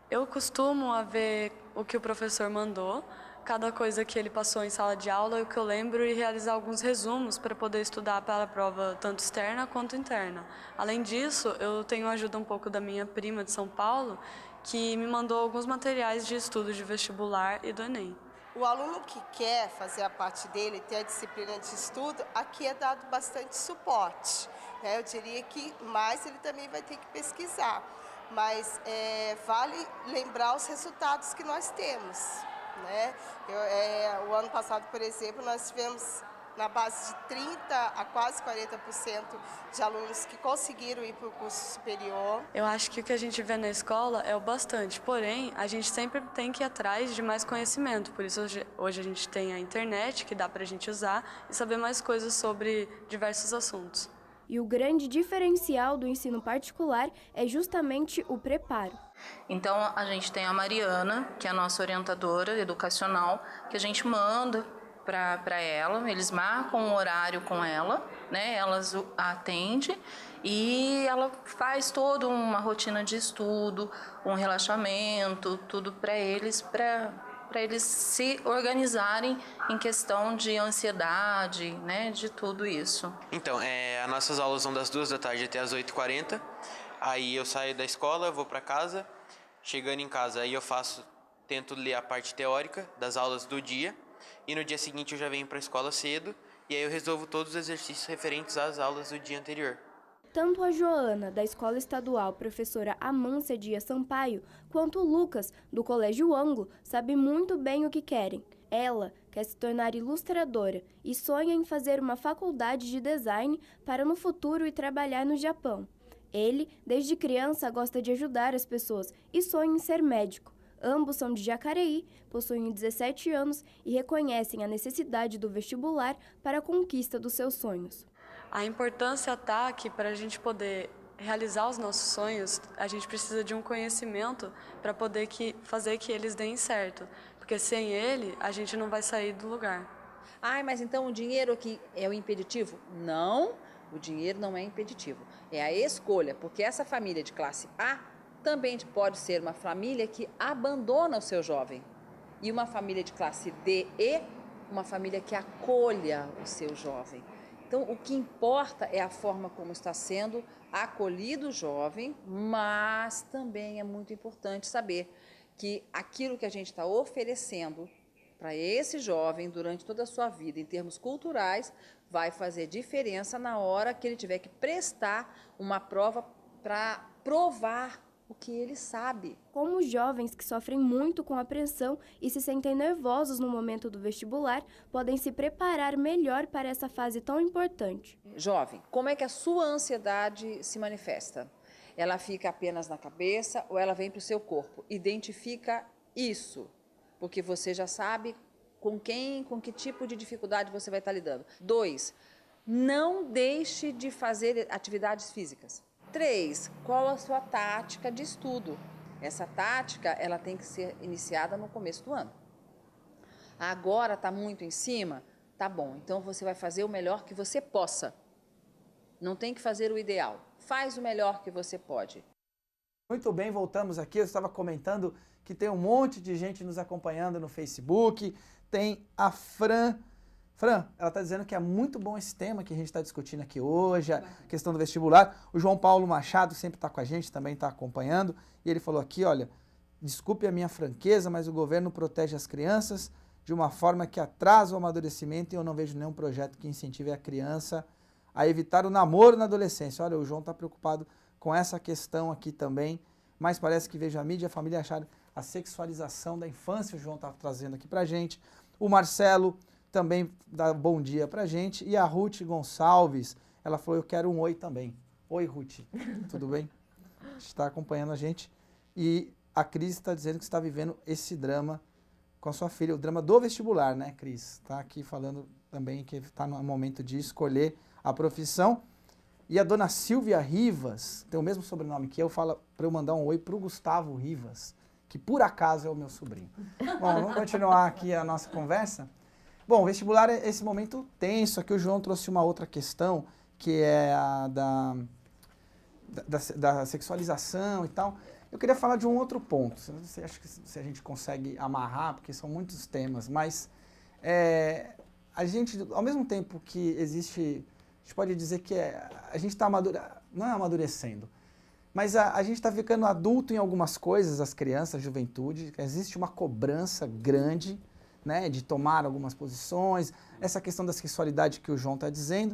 Eu costumo ver o que o professor mandou, cada coisa que ele passou em sala de aula, o que eu lembro, e realizar alguns resumos para poder estudar para a prova tanto externa quanto interna. Além disso, eu tenho ajuda um pouco da minha prima de São Paulo, que me mandou alguns materiais de estudo de vestibular e do Enem. O aluno que quer fazer a parte dele, ter a disciplina de estudo, aqui é dado bastante suporte. Eu diria que mais ele também vai ter que pesquisar, mas vale lembrar os resultados que nós temos. O ano passado, por exemplo, nós tivemos na base de 30% a quase 40% de alunos que conseguiram ir para o curso superior. Eu acho que o que a gente vê na escola é o bastante, porém, a gente sempre tem que ir atrás de mais conhecimento. Por isso, hoje a gente tem a internet, que dá para a gente usar e saber mais coisas sobre diversos assuntos. E o grande diferencial do ensino particular é justamente o preparo. Então, a gente tem a Mariana, que é a nossa orientadora educacional, que a gente manda para ela, eles marcam um horário com ela, né? Elas a atendem e ela faz toda uma rotina de estudo, um relaxamento, tudo para eles se organizarem em questão de ansiedade, né, de tudo isso. Então, as nossas aulas vão das 2 da tarde até as 8h40, aí eu saio da escola, vou para casa, chegando em casa aí eu tento ler a parte teórica das aulas do dia, e no dia seguinte eu já venho para a escola cedo, e aí eu resolvo todos os exercícios referentes às aulas do dia anterior. Tanto a Joana, da Escola Estadual Professora Amância Dias Sampaio, quanto o Lucas, do Colégio Ângulo, sabem muito bem o que querem. Ela quer se tornar ilustradora e sonha em fazer uma faculdade de design para no futuro ir trabalhar no Japão. Ele, desde criança, gosta de ajudar as pessoas e sonha em ser médico. Ambos são de Jacareí, possuem 17 anos e reconhecem a necessidade do vestibular para a conquista dos seus sonhos. A importância está que para a gente poder realizar os nossos sonhos, a gente precisa de um conhecimento para poder fazer que eles deem certo. Porque sem ele, a gente não vai sair do lugar. Ai, mas então o dinheiro aqui é o impeditivo? Não, o dinheiro não é impeditivo. É a escolha, porque essa família de classe A também pode ser uma família que abandona o seu jovem. E uma família de classe D e uma família que acolha o seu jovem. Então, o que importa é a forma como está sendo acolhido o jovem, mas também é muito importante saber que aquilo que a gente está oferecendo para esse jovem durante toda a sua vida, em termos culturais, vai fazer diferença na hora que ele tiver que prestar uma prova para provar o que ele sabe. Como os jovens que sofrem muito com a pressão e se sentem nervosos no momento do vestibular, podem se preparar melhor para essa fase tão importante. Jovem, como é que a sua ansiedade se manifesta? Ela fica apenas na cabeça ou ela vem para o seu corpo? Identifica isso, porque você já sabe com que tipo de dificuldade você vai estar lidando. 2, não deixe de fazer atividades físicas. 3, qual a sua tática de estudo? Essa tática, ela tem que ser iniciada no começo do ano. Agora está muito em cima? Tá bom, então você vai fazer o melhor que você possa. Não tem que fazer o ideal. Faz o melhor que você pode. Muito bem, voltamos aqui. Eu estava comentando que tem um monte de gente nos acompanhando no Facebook. Tem a Fran, ela está dizendo que é muito bom esse tema que a gente está discutindo aqui hoje, a questão do vestibular. O João Paulo Machado sempre está com a gente, também está acompanhando. E ele falou aqui, olha, desculpe a minha franqueza, mas o governo protege as crianças de uma forma que atrasa o amadurecimento e eu não vejo nenhum projeto que incentive a criança a evitar o namoro na adolescência. Olha, o João está preocupado com essa questão aqui também, mas parece que vejo a mídia e a família achar a sexualização da infância, o João está trazendo aqui pra gente. O Marcelo também dá bom dia pra gente. E a Ruth Gonçalves, ela falou, eu quero um oi também. Oi, Ruth, tudo bem? Está acompanhando a gente. E a Cris está dizendo que está vivendo esse drama com a sua filha, o drama do vestibular, né, Cris? Está aqui falando também que está no momento de escolher a profissão. E a dona Silvia Rivas, tem o mesmo sobrenome que eu, fala para eu mandar um oi para o Gustavo Rivas, que por acaso é o meu sobrinho. Bom, vamos continuar aqui a nossa conversa. Bom, o vestibular é esse momento tenso. Aqui o João trouxe uma outra questão, que é a da sexualização e tal. Eu queria falar de um outro ponto. Você acha que se a gente consegue amarrar, porque são muitos temas, mas a gente, ao mesmo tempo que existe, a gente pode dizer que a gente está não é amadurecendo, mas a gente está ficando adulto em algumas coisas, as crianças, a juventude. Existe uma cobrança grande, né, de tomar algumas posições, essa questão da sexualidade que o João está dizendo,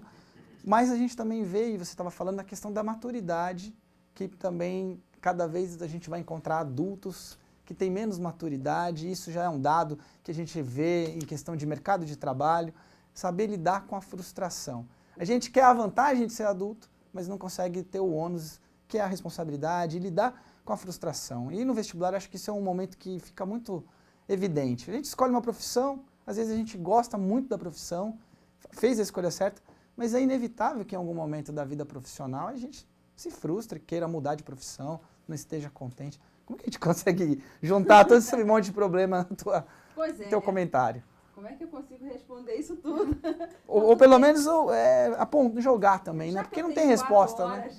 mas a gente também vê, e você estava falando, da questão da maturidade, que também cada vez a gente vai encontrar adultos que têm menos maturidade, isso já é um dado que a gente vê em questão de mercado de trabalho, saber lidar com a frustração. A gente quer a vantagem de ser adulto, mas não consegue ter o ônus, que é a responsabilidade, e lidar com a frustração. E no vestibular acho que isso é um momento que fica muito evidente. A gente escolhe uma profissão, às vezes a gente gosta muito da profissão, fez a escolha certa, mas é inevitável que em algum momento da vida profissional a gente se frustre, queira mudar de profissão, não esteja contente. Como que a gente consegue juntar todo esse monte de problema no teu comentário? Como é que eu consigo responder isso tudo? Ou pelo menos jogar também, né? Porque não tem resposta, né?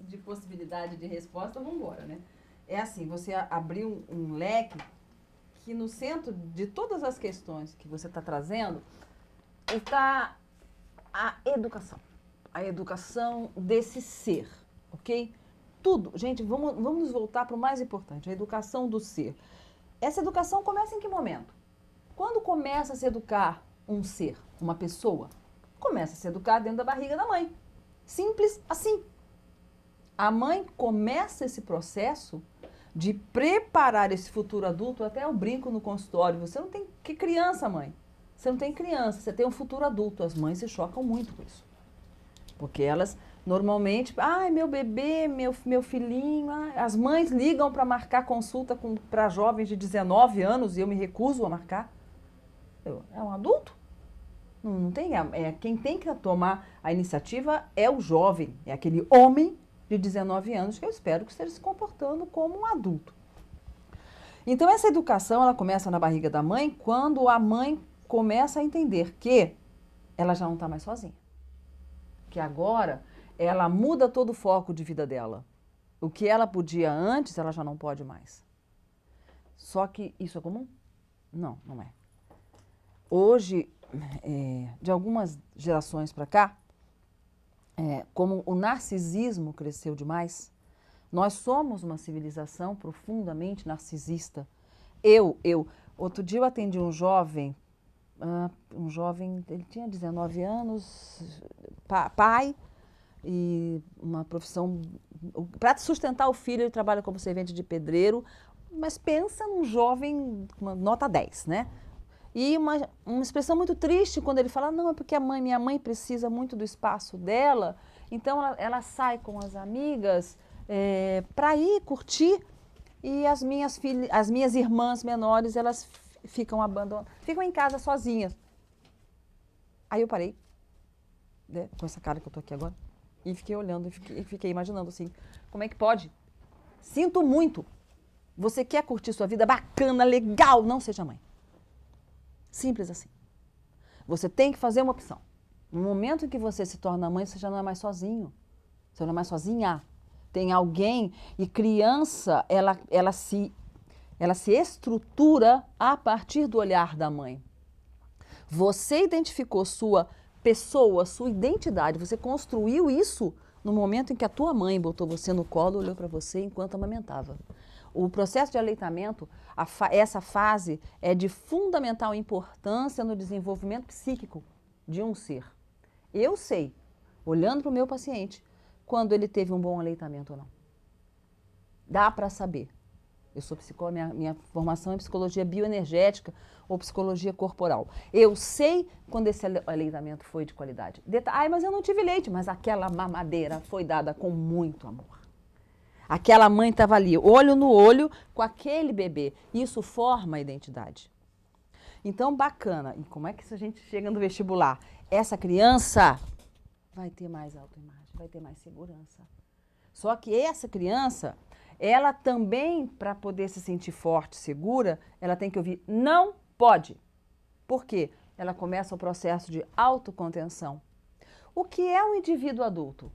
De possibilidade de resposta, vamos embora, né? É assim, você abriu um leque que no centro de todas as questões que você está trazendo está a educação desse ser, ok? Tudo, gente, vamos nos voltar para o mais importante, a educação do ser. Essa educação começa em que momento? Quando começa a se educar um ser, uma pessoa? Começa a se educar dentro da barriga da mãe. Simples assim. A mãe começa esse processo de preparar esse futuro adulto, até eu brinco no consultório, você não tem, que criança, mãe? Você não tem criança, você tem um futuro adulto. As mães se chocam muito com isso. Porque elas, normalmente, ai, meu bebê, meu filhinho, as mães ligam para marcar consulta para jovens de 19 anos e eu me recuso a marcar. É um adulto? Não tem, quem tem que tomar a iniciativa é o jovem, é aquele homem de 19 anos que eu espero que esteja se comportando como um adulto. Então, essa educação, ela começa na barriga da mãe quando a mãe começa a entender que ela já não está mais sozinha. Que agora ela muda todo o foco de vida dela. O que ela podia antes, ela já não pode mais. Só que isso é comum? Não, não é. Hoje, de algumas gerações para cá, como o narcisismo cresceu demais, nós somos uma civilização profundamente narcisista. Outro dia eu atendi um jovem, ele tinha 19 anos, pai, e uma profissão, para sustentar o filho ele trabalha como servente de pedreiro, mas pensa num jovem, uma nota 10, né? E uma expressão muito triste quando ele fala, não, é porque minha mãe precisa muito do espaço dela, então ela sai com as amigas para ir curtir, e as minhas irmãs menores, elas ficam abandonadas, ficam em casa sozinhas. Aí eu parei, né, com essa cara que eu tô aqui agora, e fiquei olhando, e fiquei imaginando assim, como é que pode? Sinto muito. Você quer curtir sua vida bacana, legal, não seja mãe. Simples assim. Você tem que fazer uma opção. No momento em que você se torna mãe, você já não é mais sozinho. Você não é mais sozinha. Tem alguém, e criança, ela se estrutura a partir do olhar da mãe. Você identificou sua pessoa, sua identidade, você construiu isso no momento em que a tua mãe botou você no colo, olhou para você enquanto amamentava. O processo de aleitamento, essa fase é de fundamental importância no desenvolvimento psíquico de um ser. Eu sei, olhando para o meu paciente, quando ele teve um bom aleitamento ou não. Dá para saber. Eu sou psicóloga, minha formação é psicologia bioenergética ou psicologia corporal. Eu sei quando esse aleitamento foi de qualidade. Mas eu não tive leite, mas aquela mamadeira foi dada com muito amor. Aquela mãe estava ali, olho no olho, com aquele bebê. Isso forma a identidade. Então, bacana. E como é que a gente chega no vestibular? Essa criança vai ter mais autoimagem, vai ter mais segurança. Só que essa criança, ela também, para poder se sentir forte, segura, ela tem que ouvir, não pode. Por quê? Ela começa o processo de autocontenção. O que é um indivíduo adulto?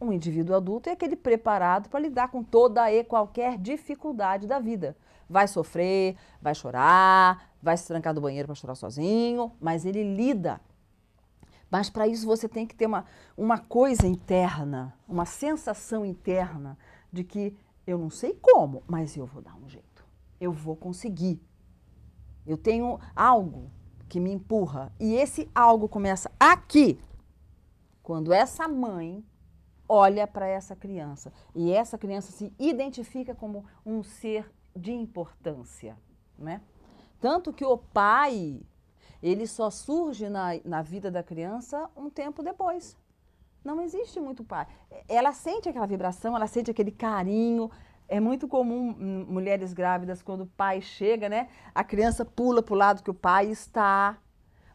Um indivíduo adulto é aquele preparado para lidar com toda e qualquer dificuldade da vida. Vai sofrer, vai chorar, vai se trancar do banheiro para chorar sozinho, mas ele lida. Mas para isso você tem que ter uma coisa interna, uma sensação interna de que eu não sei como, mas eu vou dar um jeito. Eu vou conseguir. Eu tenho algo que me empurra. E esse algo começa aqui, quando essa mãe olha para essa criança e essa criança se identifica como um ser de importância, né? Tanto que o pai, ele só surge na vida da criança um tempo depois. Não existe muito pai. Ela sente aquela vibração, ela sente aquele carinho. É muito comum mulheres grávidas, quando o pai chega, né? A criança pula para o lado que o pai está.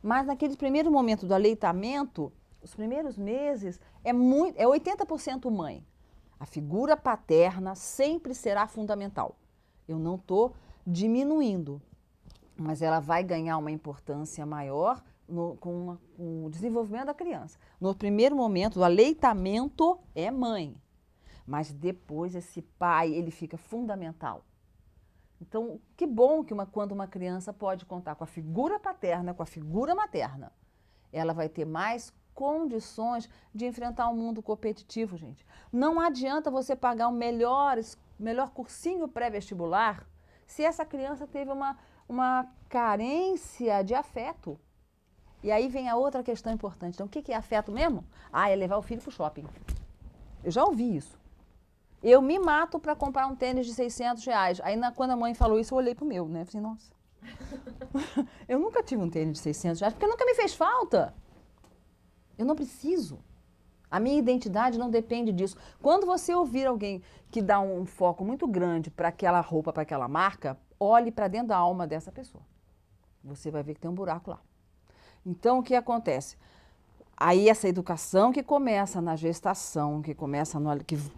Mas naquele primeiro momento do aleitamento, os primeiros meses, é 80% mãe. A figura paterna sempre será fundamental. Eu não estou diminuindo, mas ela vai ganhar uma importância maior com o desenvolvimento da criança. No primeiro momento, o aleitamento é mãe, mas depois esse pai, ele fica fundamental. Então, que bom que quando uma criança pode contar com a figura paterna, com a figura materna, ela vai ter mais condições de enfrentar um mundo competitivo, gente. Não adianta você pagar o melhor cursinho pré-vestibular se essa criança teve uma carência de afeto. E aí vem a outra questão importante. Então, o que é afeto mesmo? É levar o filho para o shopping. Eu já ouvi isso. Eu me mato para comprar um tênis de R$600. Aí, quando a mãe falou isso, eu olhei pro meu, né? Falei, nossa, eu nunca tive um tênis de R$600, porque nunca me fez falta. Eu não preciso. A minha identidade não depende disso. Quando você ouvir alguém que dá um foco muito grande para aquela roupa, para aquela marca, olhe para dentro da alma dessa pessoa. Você vai ver que tem um buraco lá. Então, o que acontece? Aí essa educação que começa na gestação, que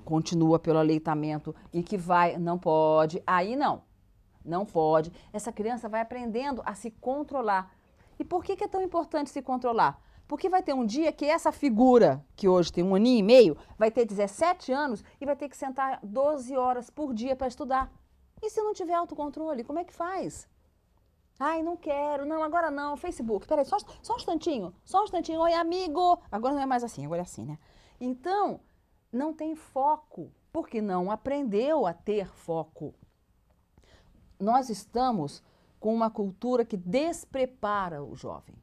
continua pelo aleitamento e que vai, não pode, aí não pode. Essa criança vai aprendendo a se controlar. E por que é tão importante se controlar? Porque vai ter um dia que essa figura, que hoje tem 1 aninho e meio, vai ter 17 anos e vai ter que sentar 12 horas por dia para estudar. E se não tiver autocontrole, como é que faz? Ai, não quero, não, agora não, Facebook, peraí, só um instantinho, oi amigo. Agora não é mais assim, agora é assim, né? Então, não tem foco, porque não aprendeu a ter foco. Nós estamos com uma cultura que desprepara o jovem.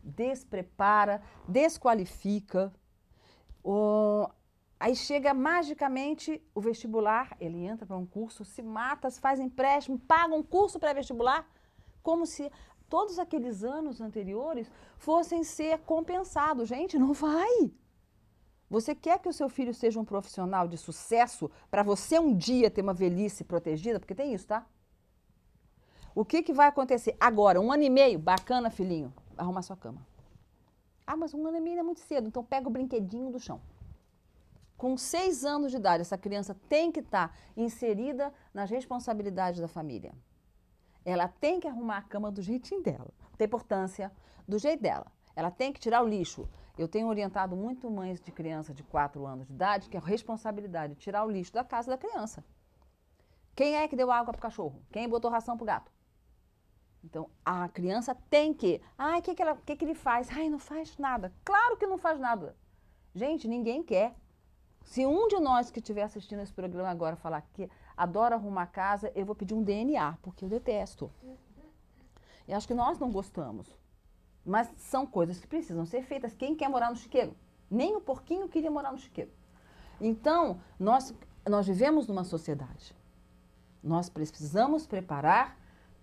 Desprepara, desqualifica. Aí chega magicamente o vestibular, ele entra para um curso, se mata, se faz empréstimo, paga um curso pré-vestibular, como se todos aqueles anos anteriores fossem ser compensados. Gente, não vai. Você quer que o seu filho seja um profissional de sucesso para você um dia ter uma velhice protegida? Porque tem isso, tá? O que vai acontecer? Agora, 1 ano e meio, bacana, filhinho, arrumar sua cama. Ah, mas 1 ano e meio é muito cedo, então pega o brinquedinho do chão. Com 6 anos de idade, essa criança tem que estar inserida nas responsabilidades da família. Ela tem que arrumar a cama do jeitinho dela, tem importância, do jeito dela. Ela tem que tirar o lixo. Eu tenho orientado muito mães de criança de 4 anos de idade que é a responsabilidade de tirar o lixo da casa da criança. Quem é que deu água para o cachorro? Quem botou ração para o gato? Então, a criança tem que... Ai, o que ele faz? Ai, não faz nada. Claro que não faz nada. Gente, ninguém quer. Se um de nós que estiver assistindo esse programa agora falar que adora arrumar casa, eu vou pedir um DNA, porque eu detesto. E acho que nós não gostamos. Mas são coisas que precisam ser feitas. Quem quer morar no chiqueiro? Nem o porquinho queria morar no chiqueiro. Então, nós vivemos numa sociedade. Nós precisamos preparar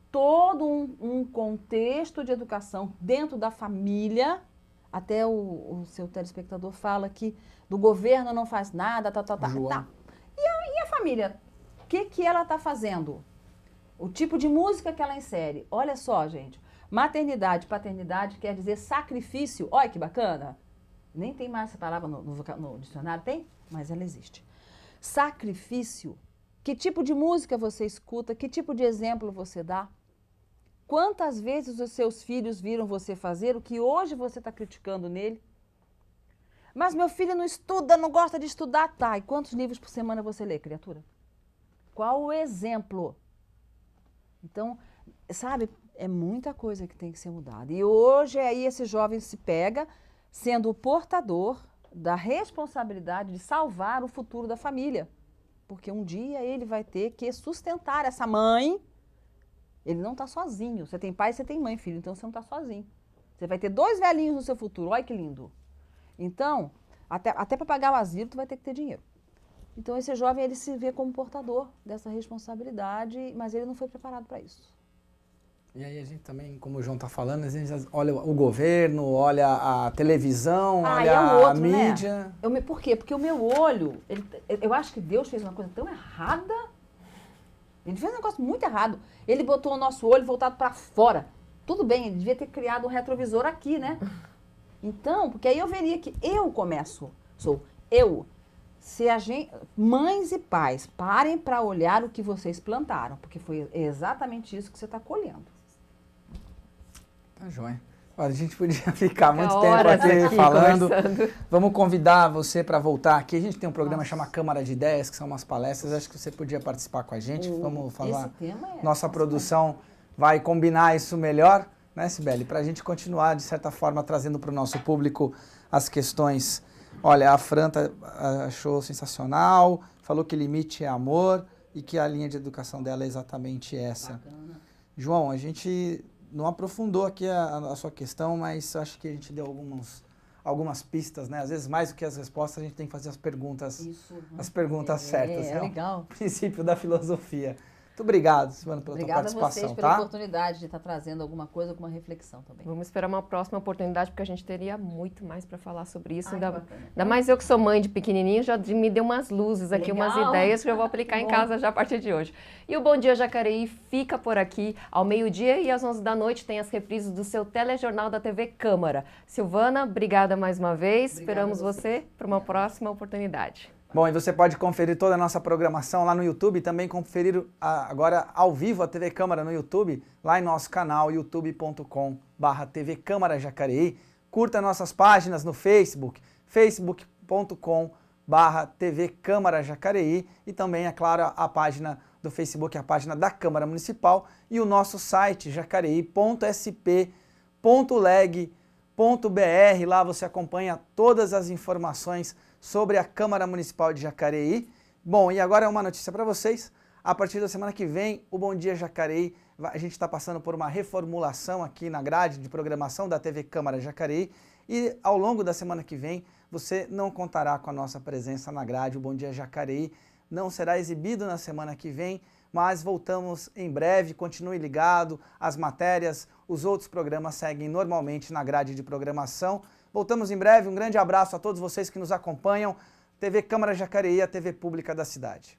todo um contexto de educação dentro da família. Até o seu telespectador fala que do governo não faz nada, tá. E a família? O que ela está fazendo? O tipo de música que ela insere. Olha só, gente. Maternidade, paternidade quer dizer sacrifício. Olha que bacana. Nem tem mais essa palavra no dicionário, tem? Mas ela existe. Sacrifício. Que tipo de música você escuta? Que tipo de exemplo você dá? Quantas vezes os seus filhos viram você fazer o que hoje você está criticando nele? Mas meu filho não estuda, não gosta de estudar. Tá, e quantos livros por semana você lê, criatura? Qual o exemplo? Então, sabe, é muita coisa que tem que ser mudada. E hoje aí esse jovem se pega sendo o portador da responsabilidade de salvar o futuro da família. Porque um dia ele vai ter que sustentar essa mãe. Ele não está sozinho. Você tem pai, você tem mãe, filho, então você não está sozinho. Você vai ter 2 velhinhos no seu futuro. Olha que lindo. Então, até para pagar o asilo, tu vai ter que ter dinheiro. Então, esse jovem, ele se vê como portador dessa responsabilidade, mas ele não foi preparado para isso. E aí a gente também, como o João está falando, a gente olha o governo, olha a televisão, olha a mídia. Né? Por quê? Porque o meu olho, eu acho que Deus fez uma coisa tão errada. Ele fez um negócio muito errado. Ele botou o nosso olho voltado para fora. Tudo bem, ele devia ter criado um retrovisor aqui, né? Então, porque aí eu veria que eu começo, sou eu. Se a gente, mães e pais, parem para olhar o que vocês plantaram, porque foi exatamente isso que você está colhendo. Tá joia. Olha, a gente podia ficar muito tempo aqui falando. Conversando. Vamos convidar você para voltar aqui. A gente tem um programa chamado Câmara de Ideias, que são umas palestras. Acho que você podia participar com a gente. Vamos falar. Esse tema nossa produção vai combinar isso melhor, né, Cibele? Para a gente continuar, de certa forma, trazendo para o nosso público as questões. Olha, a Fran achou sensacional, falou que limite é amor e que a linha de educação dela é exatamente essa. Bacana. João, a gente não aprofundou aqui a sua questão, mas acho que a gente deu algumas pistas, né? Às vezes, mais do que as respostas, a gente tem que fazer as perguntas certas. É legal. O princípio da filosofia. Muito obrigado, Silvana, pela tua participação. Obrigada a vocês pela oportunidade de estar trazendo alguma coisa, alguma reflexão também. Vamos esperar uma próxima oportunidade, porque a gente teria muito mais para falar sobre isso. Ainda mais eu que sou mãe de pequenininho, já me deu umas luzes aqui, umas ideias que eu vou aplicar em casa já a partir de hoje. E o Bom Dia Jacareí fica por aqui ao meio-dia e às 11 da noite tem as reprises do seu telejornal da TV Câmara. Silvana, obrigada mais uma vez. Esperamos você para uma próxima oportunidade. Bom, e você pode conferir toda a nossa programação lá no YouTube e também conferir agora ao vivo a TV Câmara no YouTube, lá em nosso canal youtube.com/TV Câmara Jacareí. Curta nossas páginas no Facebook, facebook.com/TV Câmara Jacareí e também, é claro, a página do Facebook, a página da Câmara Municipal e o nosso site jacareí.sp.leg.br. Lá você acompanha todas as informações sobre a Câmara Municipal de Jacareí. Bom, e agora é uma notícia para vocês. A partir da semana que vem, o Bom Dia Jacareí, a gente está passando por uma reformulação aqui na grade de programação da TV Câmara Jacareí e ao longo da semana que vem você não contará com a nossa presença na grade. O Bom Dia Jacareí não será exibido na semana que vem, mas voltamos em breve. Continue ligado, as matérias, os outros programas seguem normalmente na grade de programação. Voltamos em breve, um grande abraço a todos vocês que nos acompanham. TV Câmara Jacareí, a TV pública da cidade.